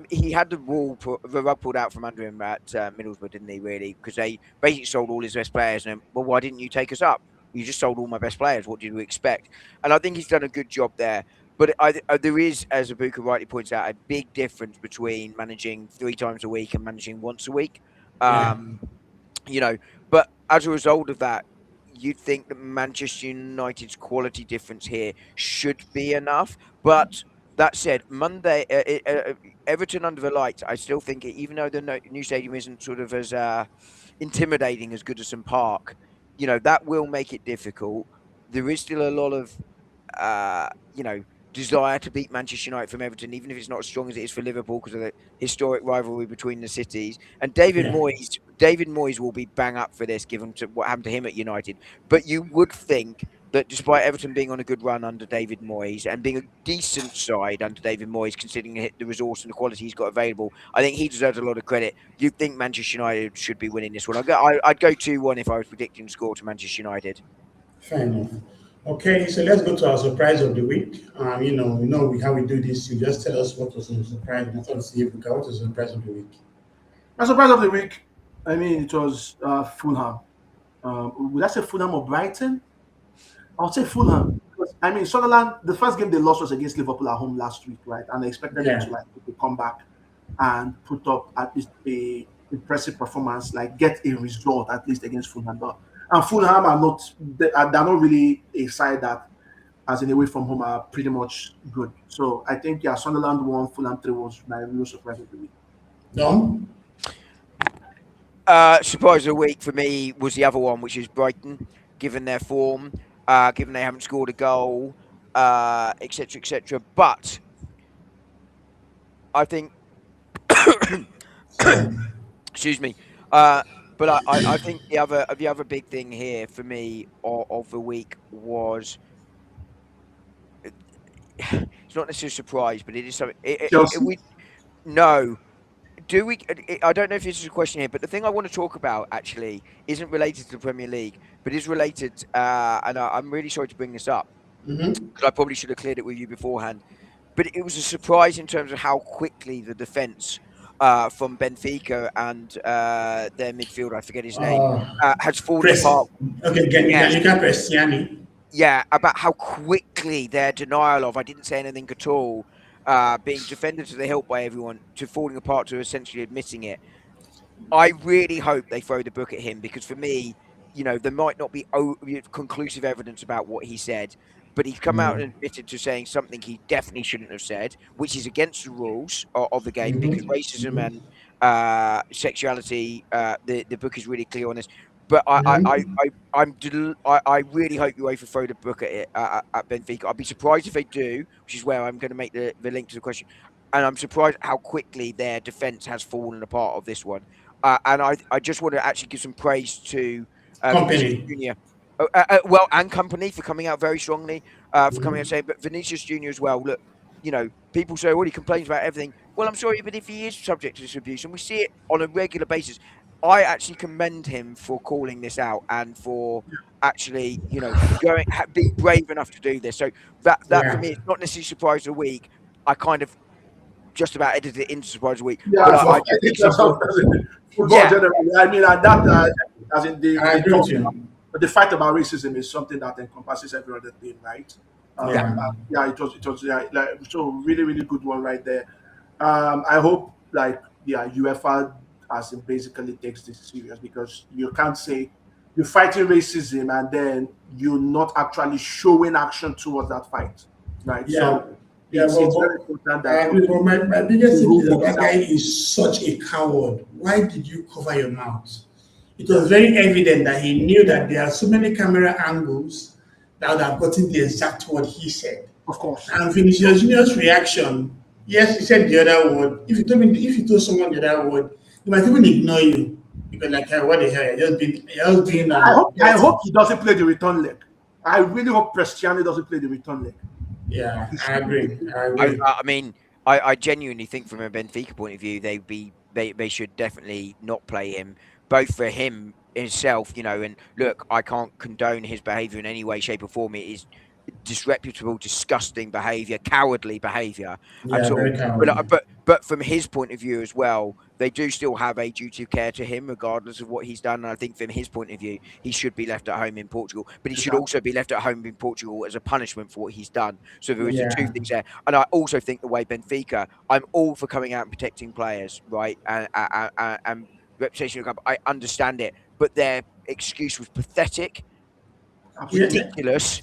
he had the rug pulled out from under him at Middlesbrough, didn't he? Really, because they basically sold all his best players, and well, why didn't you take us up? You just sold all my best players. What did you expect? And I think he's done a good job there. But there is, as Ibuka rightly points out, a big difference between managing 3 times a week and managing once a week. Yeah. You know, but as a result of that, you'd think that Manchester United's quality difference here should be enough. But that said, Monday, Everton under the lights, I still think, even though the new stadium isn't sort of as intimidating as Goodison Park, that will make it difficult. There is still a lot of, desire to beat Manchester United from Everton, even if it's not as strong as it is for Liverpool because of the historic rivalry between the cities. And David Yeah. Moyes will be bang up for this, given to what happened to him at United. But you would think that despite Everton being on a good run under David Moyes and being a decent side under David Moyes, considering the resource and the quality he's got available, I think he deserves a lot of credit. You'd think Manchester United should be winning this one. I'd go 2-1 if I was predicting the score to Manchester United. Fair enough. Okay, so let's go to our surprise of the week. How we do this. You just tell us what was your surprise. And I thought, see, what was the surprise of the week? My surprise of the week, I mean, it was Fulham. Would I say Fulham or Brighton? I would say Fulham because I mean, Sunderland, the first game they lost was against Liverpool at home last week, right? And I expected them Yeah. to like come back and put up at least a impressive performance, like get a result at least against Fulham. And Fulham are not they're not really a side that, as in away from home, are pretty much good. So I think yeah, Sunderland won, Fulham 3 was my real surprise of the week. No? Surprise of the week for me was the other one, which is Brighton, given their form, given they haven't scored a goal, etc., etc. But I think, Sorry. excuse me, but I think the other big thing here for me of the week was it's not necessarily a surprise, but it is something. Chelsea. No. Do we? I don't know if this is a question here, but the thing I want to talk about actually isn't related to the Premier League, but is related, and I'm really sorry to bring this up Mm-hmm. because I probably should have cleared it with you beforehand. But it was a surprise in terms of how quickly the defence from Benfica and their midfielder, I forget his name, has fallen Press. apart. Okay, Yes. you can press Siani. Yeah, about how quickly their denial of, I didn't say anything at all, being defended to the hilt by everyone, to falling apart, to essentially admitting it. I really hope they throw the book at him because for me, there might not be conclusive evidence about what he said, but he's come out and admitted to saying something he definitely shouldn't have said, which is against the rules of the game because racism and sexuality, the book is really clear on this. But I really hope UEFA throw the book at it at Benfica. I'd be surprised if they do, which is where I'm going to make the link to the question. And I'm surprised how quickly their defence has fallen apart of this one. And I just want to actually give some praise to Vinicius Company. Junior. And company for coming out very strongly, for coming out saying, but Vinicius Junior as well. Look, people say, well, he complains about everything. Well, I'm sorry, but if he is subject to this abuse, and we see it on a regular basis, I actually commend him for calling this out and for actually, being brave enough to do this. So that for Yeah. me, it's not necessarily surprise of the week. I kind of just about edited it into surprise of the week, Yeah, but so I I just think think it's that's how important. football Yeah. generally. I mean, and that as in I agree with you. the fight about racism is something that encompasses every other thing, right? Yeah. Yeah, it was yeah, like, so really really good one right there. I hope like yeah UEFA as in basically takes this serious because you can't say you're fighting racism and then you're not actually showing action towards that fight, right? Yeah. So Yeah, it's very important that but my biggest thing is that rules that guy is such a coward. Why did you cover your mouth? It was very evident that he knew that there are so many camera angles that would have gotten the exact word he said. of course. And Vinicius Junior's reaction, yes, he said the other word. If you told someone the other word, they might even ignore you because like, hey, what the hell? You're just being. I hope he doesn't play the return leg. I really hope Prestiani doesn't play the return leg. Yeah, I agree. I mean, I genuinely think from a Benfica point of view, they should definitely not play him, both for him himself, and look, I can't condone his behaviour in any way, shape, or form. It is disreputable, disgusting behaviour, cowardly behaviour Yeah, at all. very cowardly. But from his point of view as well, they do still have a duty of care to him, regardless of what he's done. And I think from his point of view, he should be left at home in Portugal. But he should also be left at home in Portugal as a punishment for what he's done. So there is the two Yeah. things there. And I also think the way Benfica, I'm all for coming out and protecting players, right? And reputation of the club. I understand it, but their excuse was pathetic, Yeah, ridiculous.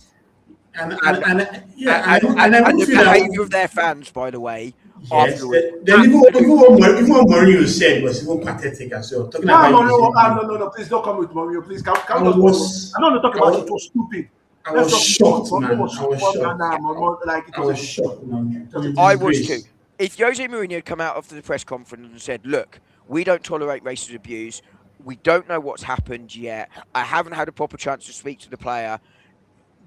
and And I don't the feel behaviour of that. their fans, by the way, Yes, afterwards. then even what Mourinho said was even pathetic as well. Talking No, about no, no, using no, please don't come with Mourinho. Please, can I we just was I don't want to talk I about was it. It was stupid. I Let's was just shocked, Mourinho man. was I was stupid, shocked. like it I was was shocked, man. It was a I was too. disgrace. If Jose Mourinho had come out after the press conference and said, look, we don't tolerate racist abuse. We don't know what's happened yet. I haven't had a proper chance to speak to the player.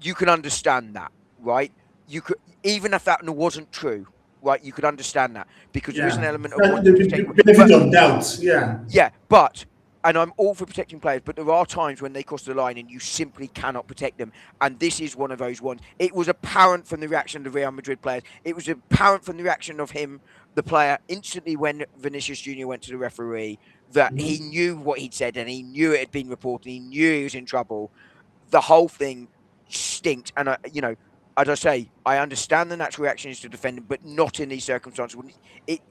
You can understand that, right? You could, even if that wasn't true, right? You could understand that because there is an Yeah, element of the, wanting to the, protect. the benefit of doubt. Yeah, Yeah, but, and I'm all for protecting players, but there are times when they cross the line and you simply cannot protect them. And this is one of those ones. It was apparent from the reaction of the Real Madrid players. It was apparent from the reaction of him, the player, instantly when Vinicius Junior went to the referee, that he knew what he'd said and he knew it had been reported. He knew he was in trouble. The whole thing stinked. And, as I say, I understand the natural reaction is to defend him, but not in these circumstances. It,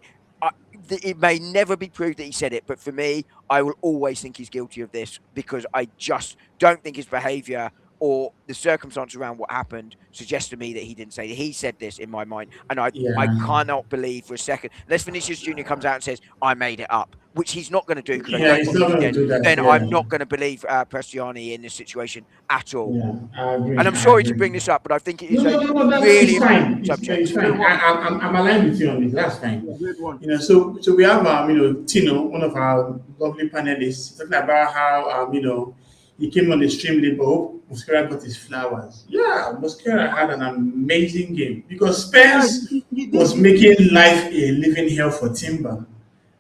it may never be proved that he said it, but for me, I will always think he's guilty of this because I just don't think his behaviour or the circumstance around what happened suggests to me that he didn't say it. He said this in my mind, and I Yeah. cannot believe for a second, unless Vinicius Junior comes out and says I made it up, which he's not going to do because I Yeah, don't he's believe not he going to did. do that. Then Yeah. I'm not going to believe Prestiani in this situation at all. Yeah, I agree. And I'm I sorry to agree. bring this up, but I think it No, is a no, no, no. That's really it's fine. important subject. It's fine. I'm aligned with you on this. That's fine. Yeah, great one. So we have Tino, one of our lovely panelists, talking about how he came on the stream late, but hope Mosquera got his flowers. Yeah, Mosquera had an amazing game because Yeah, Spence he did. was making life a living hell for Timber,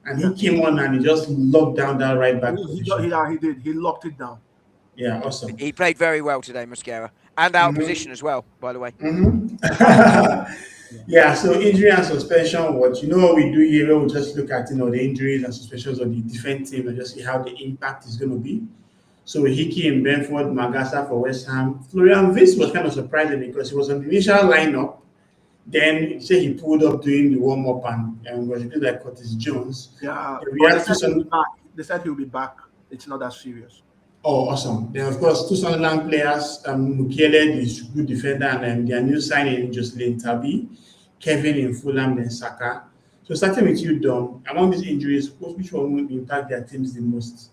and Yeah. he came on and he just locked down that right back position. He did. He locked it down. Yeah, awesome. He played very well today, Mosquera, and out of Mhm. position as well, by the way. Yeah, so injury and suspension, what we do here, we'll just look at the injuries and suspensions of the defense team and just see how the impact is going to be. So Hickey in Brentford, Magasa for West Ham. Florian Wirtz was kind of surprising because he was on the initial lineup. Then he said he pulled up doing the warm up and was a bit like Curtis Jones. Yeah, Then we but had Tucson. they said he'll be back. It's not that serious. Oh, awesome. Then, of course, two Sunderland players, Mukiele, the good defender, and their new signing, Jocelyn Tabi, Kevin in Fulham, then Saka. So, starting with you, Dom, among these injuries, which one will impact their teams the most?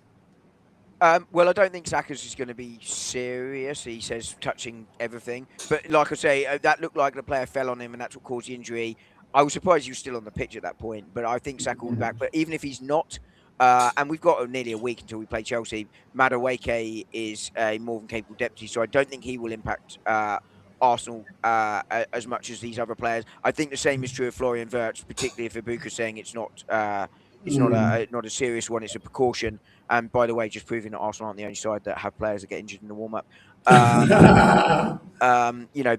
Well, I don't think Saka's is going to be serious. He says touching everything. But like I say, that looked like the player fell on him and that's what caused the injury. I was surprised he was still on the pitch at that point, but I think Saka will be back. But even if he's not, and we've got nearly a week until we play Chelsea, Madueke is a more than capable deputy, so I don't think he will impact Arsenal as much as these other players. I think the same is true of Florian Wirtz, particularly if Ibuka's saying it's not not a serious one, it's a precaution. And by the way, just proving that Arsenal aren't the only side that have players that get injured in the warm up.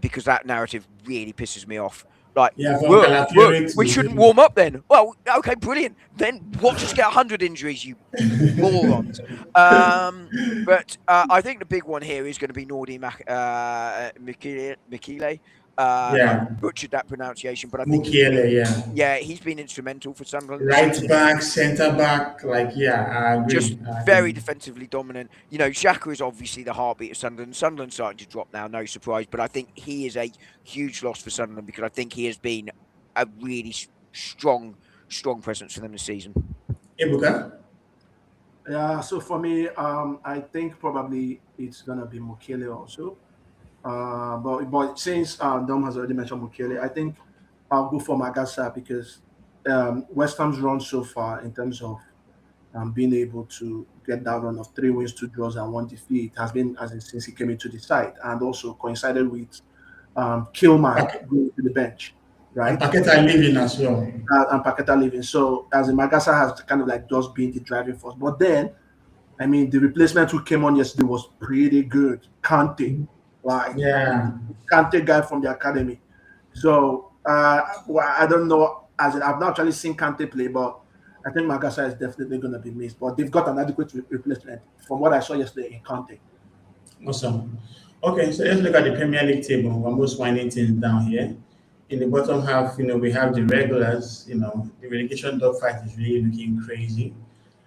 Because that narrative really pisses me off. Like, Yeah, from look, Calafiori we to shouldn't warm up then. Well, okay, brilliant. Then watch us get 100 injuries, you morons. But I think the big one here is going to be Nordi Mikile. Yeah. I butchered that pronunciation, but I think Mukiele, yeah. he's been instrumental for Sunderland. Right back, centre back, I agree. Just I very agree. defensively dominant. Xhaka is obviously the heartbeat of Sunderland. Sunderland's starting to drop now, no surprise. But I think he is a huge loss for Sunderland because I think he has been a really strong presence for them this season. Ibuka? Yeah, so for me, I think probably it's gonna be Mukele also. But since Dom has already mentioned Mukele, I think I'll go for Magasa because West Ham's run so far in terms of being able to get that run of 3 wins, 2 draws, and 1 defeat has been since he came into the side, and also coincided with Kilman going to the bench, right? And Paqueta leaving as well. And Paqueta leaving. So as in Magasa has kind of like just been the driving force. But then, I mean, the replacement who came on yesterday was pretty good. Kante, Yeah. Kante guy from the academy. So I don't know. As in, I've not actually seen Kante play, but I think Magasa is definitely going to be missed. But they've got an adequate replacement from what I saw yesterday in Kante. Awesome. Okay, so let's look at the Premier League table. We're almost winding things down here. In the bottom half, we have the regulars. The relegation dogfight is really looking crazy.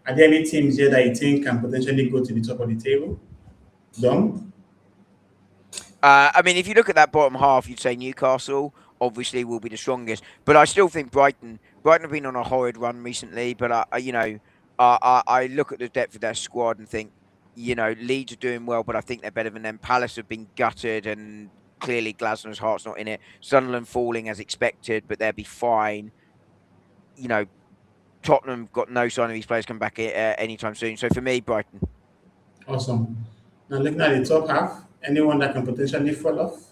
Are there any teams here that you think can potentially go to the top of the table? Dom? I mean, if you look at that bottom half, you'd say Newcastle obviously will be the strongest, but I still think Brighton have been on a horrid run recently. But I look at the depth of their squad and think, Leeds are doing well, but I think they're better than them. Palace have been gutted, and clearly Glasner's heart's not in it. Sunderland falling as expected, but they'll be fine. Tottenham got no sign of these players coming back anytime soon. So for me, Brighton. Awesome. Now looking at the top half, anyone that can potentially fall off?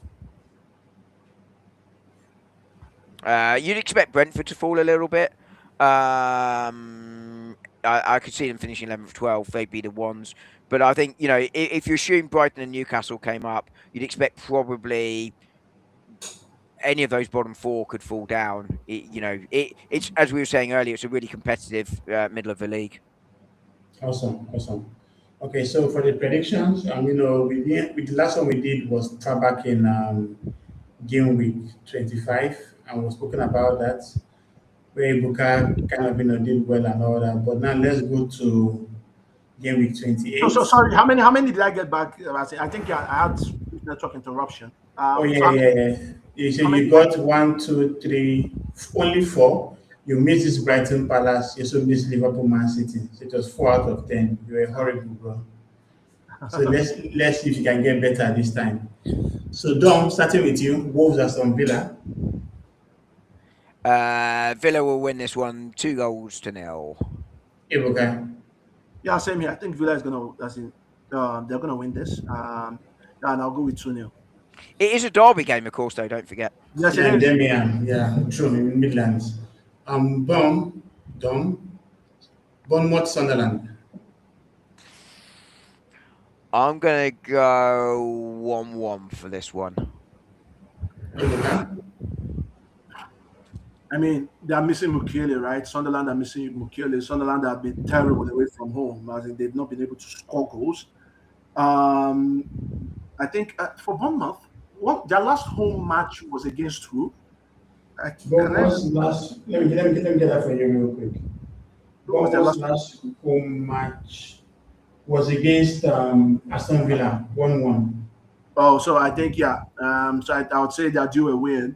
You'd expect Brentford to fall a little bit. I could see them finishing 11th, 12th. They'd be the ones. But I think, if you assume Brighton and Newcastle came up, you'd expect probably any of those bottom 4 could fall down. It's as we were saying earlier, it's a really competitive middle of the league. Awesome. Okay, so for the predictions, the last one we did was far back in Gameweek 25, and we've spoken about that, where Ibuka kind of did well and all that. But now let's go to Gameweek So 28. sorry. How many did I get back? I think I had network interruption. Oh yeah, So how yeah, yeah. You say how many you did I got one, two, three, only four. You missed this Brighton Palace. You also missed Liverpool Man City. So it was 4 out of 10. You were horrible, bro. So let's see if you can get better this time. So Dom, starting with you, Wolves Aston Villa. Villa will win this one 2-0. Ibuka. Yeah, same here. I think Villa is they're gonna win this. Yeah, and I'll go with 2-0. It is a derby game, of course, though. Don't forget. Yes, it Yeah, is. Demian. Yeah, true, in Midlands. Dom, Bournemouth Sunderland. I'm gonna go 1-1 for this one. Ibuka. I mean, they are missing Mukiele, right? Sunderland are missing Mukiele. Sunderland have been terrible away from home, as in they've not been able to score goals. I think for Bournemouth, their last home match was against who? Bournemouth's last. Let me get that for you real quick. Who was their Bournemouth's last? last home match was against Aston Villa, 1-1. Oh, so I think yeah. So I would say they're due a win.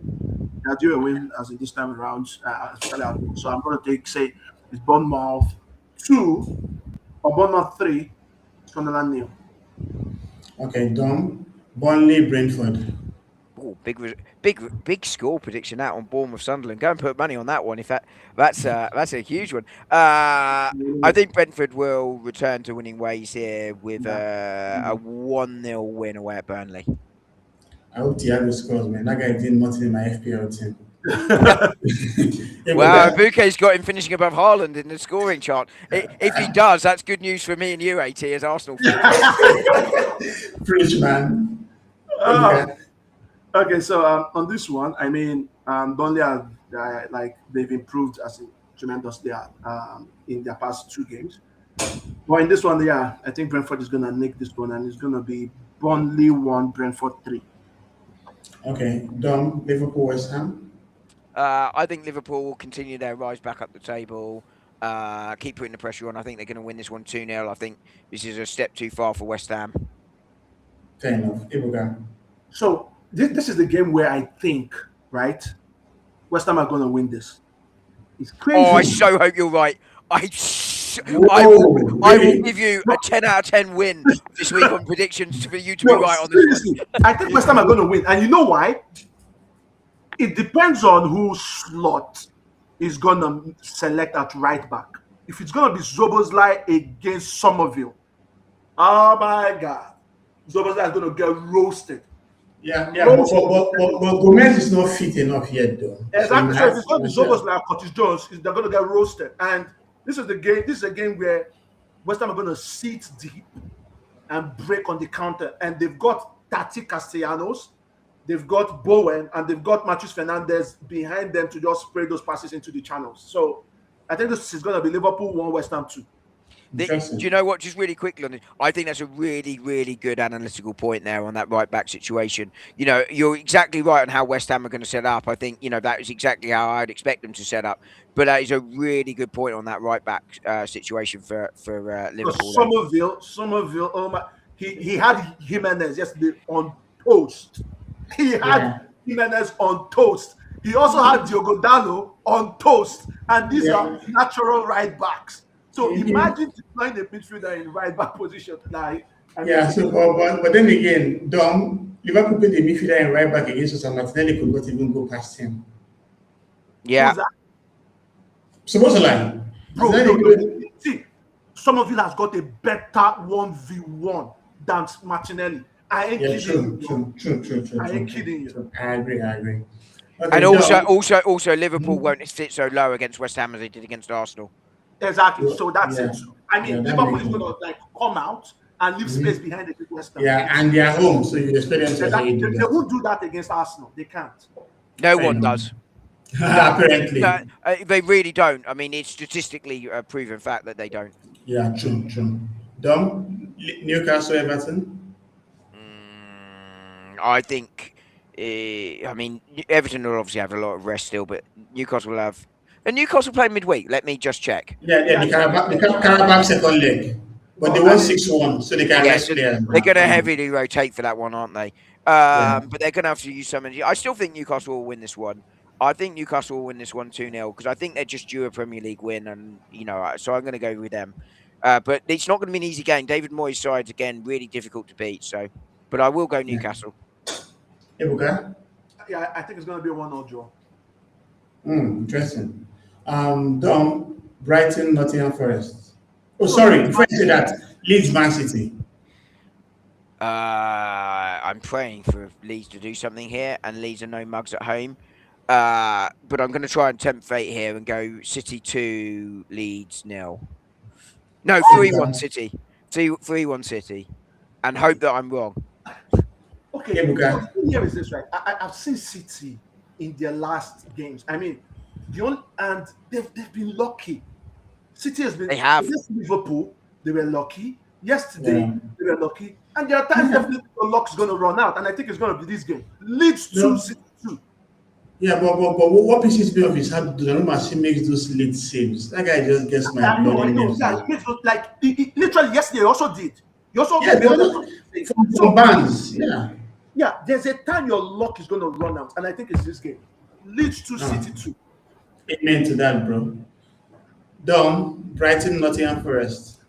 They're due a win as in this time around, especially at home. So I'm going to say it's Bournemouth 2 or Bournemouth 3, Sunderland 0. Okay, Dom, Burnley Brentford. Oh, big score prediction out on Bournemouth Sunderland. Go and put money on that one. If that's a huge one. I think Brentford will return to winning ways here with a 1-0 win away at Burnley. I hope Thiago scores, man. That guy did nothing in my FPL team. Yeah, Well, but Buke's got him finishing above Haaland in the scoring chart. If he does, that's good news for me and you, AT, as Arsenal fans. Preach, man. Uh, Okay. Okay, so on this one, I mean, Burnley are they've improved as in tremendously in their past 2 games. But in this one, yeah, I think Brentford is gonna nick this one, and it's gonna be Burnley 1, Brentford 3. Okay, Dom, Liverpool West Ham. I think Liverpool will continue their rise back up the table. Keep putting the pressure on. I think they're going to win this one 2-0. I think this is a step too far for West Ham. Fair enough. Ibuka. So this is the game where I think, right, West Ham are gonna win this. It's crazy. Oh, I so hope you're right. I Whoa, will really? give you a 10 out of 10 win this week on predictions for you to be right on this one. Seriously, I think West Ham are gonna win, and you know why? It depends on whose slot is gonna select at right back. If it's gonna be Zoboslai against Somerville, oh my God, Zoboslai is gonna get roasted. Yeah, but Gomez is not fit enough yet, though. Exactly. So if it's gonna be Myself. Zoboslai or Curtis Jones, they're gonna get roasted. And this is the game. This is a game where West Ham are gonna sit deep and break on the counter. And they've got Tati Castellanos, they've got Bowen, and they've got Matheus Fernandes behind them to just spray those passes into the channels. So I think this is gonna be Liverpool 1, West Ham 2. Do you know what? Just really quickly on this, I think that's a really, really good analytical point there on that right back situation. You know, you're exactly right on how West Ham are going to set up. I think, that is exactly how I'd expect them to set up. But that is a really good point on that right back situation for Liverpool. Somerville, oh my, he had Jimenez yesterday on toast. He had Jimenez on toast. He also had Diogo Dalot on toast. And these are natural right backs. So imagine deploying a midfielder in right back position. But then again, Dom, Liverpool played the midfielder in right back against us, and Martinelli could not even go past him. Yeah. Supposedly. See, Somerville has got a better 1v1 than Martinelli. I ain't kidding you. True. I ain't kidding you. I agree. Okay, And also, Liverpool won't sit so low against West Ham as they did against Arsenal. Exactly. So that's it. I mean, Liverpool is going to come out and leave space behind the West Ham. Yeah, and they're home, so you expect them to They won't do that against Arsenal. They can't. No one does. Apparently. No, they really don't. I mean, it's statistically a proven fact that they don't. Yeah, true. Dom, Newcastle, Everton. I think I mean, Everton will obviously have a lot of rest still, but Newcastle will have. And Newcastle play midweek. Let me just check. Yeah, the Carabao second leg, but they won 6-1, so they can Yeah, rest so players. they're going to heavily rotate for that one, aren't they? Yeah. But they're going to have to use some energy. I still think Newcastle will win this one. I think Newcastle will win this one 2-0 because I think they're just due a Premier League win, and so I'm going to go with them. But it's not going to be an easy game. David Moyes' side's again really difficult to beat. So, but I will go Newcastle. Ebuka? Yeah, I think it's going to be a 1-0 draw. Interesting. Dom, Brighton, Nottingham Forest. Oh, sorry, before you say that, Leeds, Man City. I'm praying for Leeds to do something here, and Leeds are no mugs at home. But I'm going to try and tempt fate here and go City 2, Leeds 0. No, 3-1 City. 3-1 City. And hope that I'm wrong. Okay, Ebuka. so the thing here is this, right? I've seen City in their last games. I mean, and they've been lucky. City has been. They have. Against Liverpool, they were lucky. Yesterday, Yeah. they were lucky. And there are times definitely the luck's going to run out. And I think it's going to be this game. Leeds 2, City 2. Yeah, but what pisses me off is how Donnarumma makes those late saves. That guy just gets my I know. blood in Yeah, there. he makes those, like, he literally yesterday he also did. He also Yeah, made from Barnes. Yeah. Yeah, there's a time your luck is going to run out. And I think it's this game. Leeds 2, City 2. Amen to that, bro. Dom, Brighton, Nottingham Forest.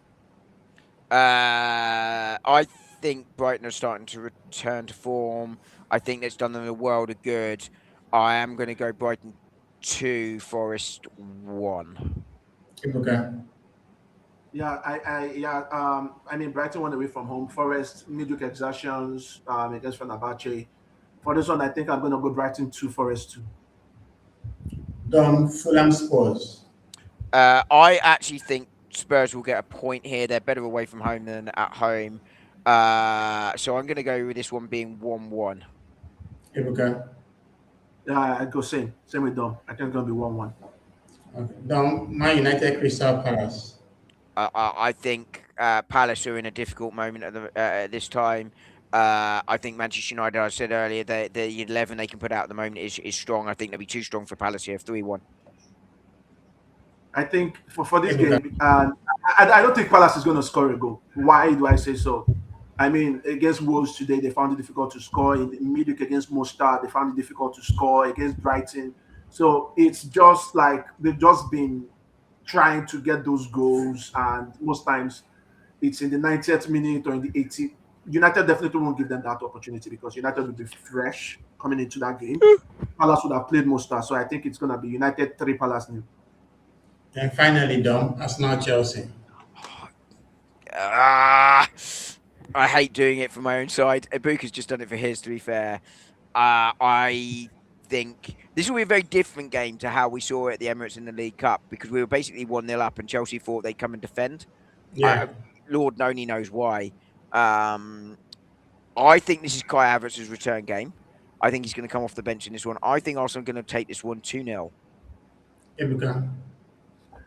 I think Brighton are starting to return to form. I think that's done them a world of good. I am going to go Brighton 2, Forest 1. Ebuka. Yeah, I mean, Brighton won away from home. Forest, midweek exertions against Fenerbahce. For this one, I think I'm going to go Brighton 2, Forest 2. Dom, Fulham Spurs. I actually think Spurs will get a point here. They're better away from home than at home. So I'm going to go with this one being 1-1. Ebuka. Yeah, I go same with Dom. I think it's going to be 1-1. Okay. Dom, Man United, Crystal Palace. I think Palace are in a difficult moment at this time. I think Manchester United, I said earlier, the 11 they can put out at the moment is strong. I think they'll be too strong for Palace here, 3-1. I think for this game, I don't think Palace is going to score a goal. Why do I say so? I mean, against Wolves today, they found it difficult to score. In the midweek against Mostar, they found it difficult to score. Against Brighton. So it's just like they've just been trying to get those goals, and most times it's in the 90th minute or in the 80th. United definitely won't give them that opportunity because United will be fresh coming into that game. Palace would have played Mostar, so I think it's going to be United 3, Palace 0. And finally, Dom, Arsenal, Chelsea. I hate doing it for my own side. Ibuka's just done it for his, to be fair. I think this will be a very different game to how we saw it at the Emirates in the League Cup because we were basically 1-0 up and Chelsea thought they'd come and defend. Yeah. Lord only knows why. I think this is Kai Havertz's return game. I think he's going to come off the bench in this one. I think Arsenal are going to take this one 2-0. Ebuka.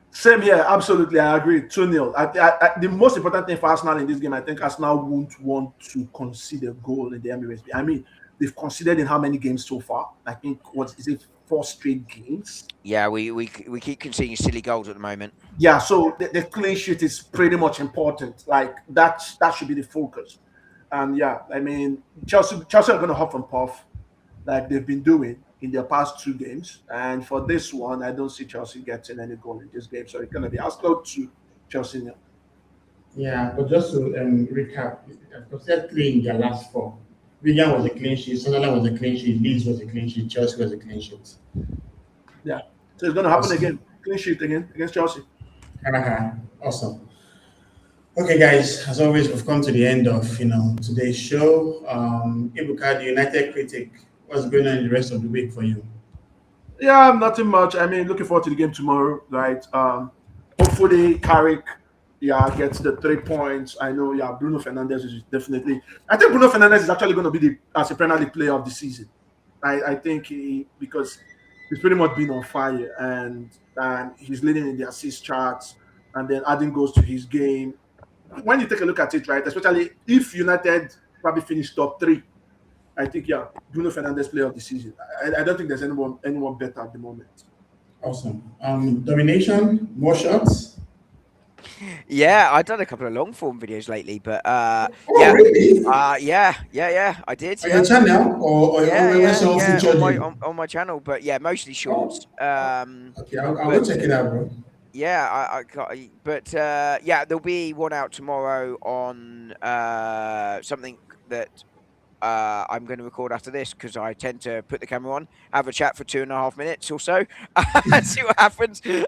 Same here, absolutely. I agree. 2-0. The most important thing for Arsenal in this game, I think Arsenal won't want to concede a goal in the Emirates. I mean, they've conceded in how many games so far? I think, 4 straight games? Yeah, we keep conceding silly goals at the moment. Yeah, so the clean sheet is pretty much important. Like, that should be the focus. And yeah, I mean, Chelsea are going to huff and puff like they've been doing in their past 2 games. And for this one, I don't see Chelsea getting any goal in this game. So it's going to be Arsenal 2, Chelsea 0. Yeah, but just to recap, they're 3 in their last 4. Wigan was a clean sheet, Sunderland was a clean sheet, Leeds was a clean sheet, Chelsea was a clean sheet. Yeah, so it's going to happen again. Clean sheet again against Chelsea. Awesome. Okay, guys, as always, we've come to the end of today's show. Ebuka, the United critic, what's going on in the rest of the week for you? Yeah, nothing much. I mean, looking forward to the game tomorrow, right? Hopefully, Carrick, gets the 3 points. I know, Bruno Fernandes is definitely. I think Bruno Fernandes is actually going to be as a Premier League player of the season. I think because he's pretty much been on fire and he's leading in the assist charts and then adding goals to his game. When you take a look at it, right, especially if United probably finish top 3, I think, yeah, Bruno Fernandes player of the season. I don't think there's anyone better at the moment. Awesome. Domination, more shots. Yeah, I've done a couple of long form videos lately, but Oh, yeah, really? yeah, I did. On Yeah, your channel, or when someone featured on my you? on my channel, but yeah, mostly shorts. Okay, I'll go But check it out, bro. yeah, I got, but yeah, there'll be one out tomorrow on something that I'm going to record after this because I tend to put the camera on, have a chat for 2.5 minutes or so, and see what happens. They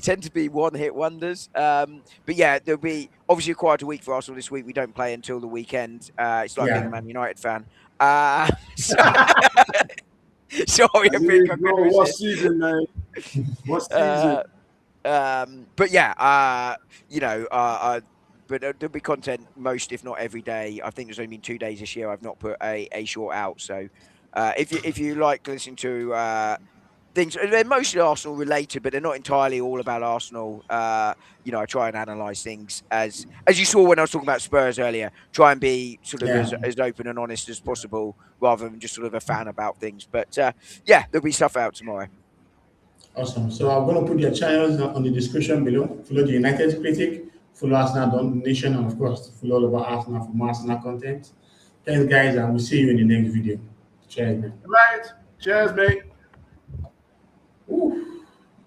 tend to be one-hit wonders. But yeah, there'll be obviously a quieter week for Arsenal this week. We don't play until the weekend. It's like being a Yeah. Man United fan. So, sorry, As I'm it being is, bro, what resist. season, man? What season? But yeah, but there'll be content most, if not every day. I think there's only been 2 days this year I've not put a short out. So if you like listening to things, they're mostly Arsenal related, but they're not entirely all about Arsenal. I try and analyse things as you saw when I was talking about Spurs earlier. Try and be sort of Yeah. as open and honest as possible, rather than just sort of a fan about things. But yeah, there'll be stuff out tomorrow. Awesome. So I'm going to put their channels on the description below. Follow the United Critic, follow Arsenal Domination, and of course, follow all about Arsenal for more Arsenal content. Thanks, guys, and we'll see you in the next video. Cheers, man. Right. Cheers, mate. Ooh.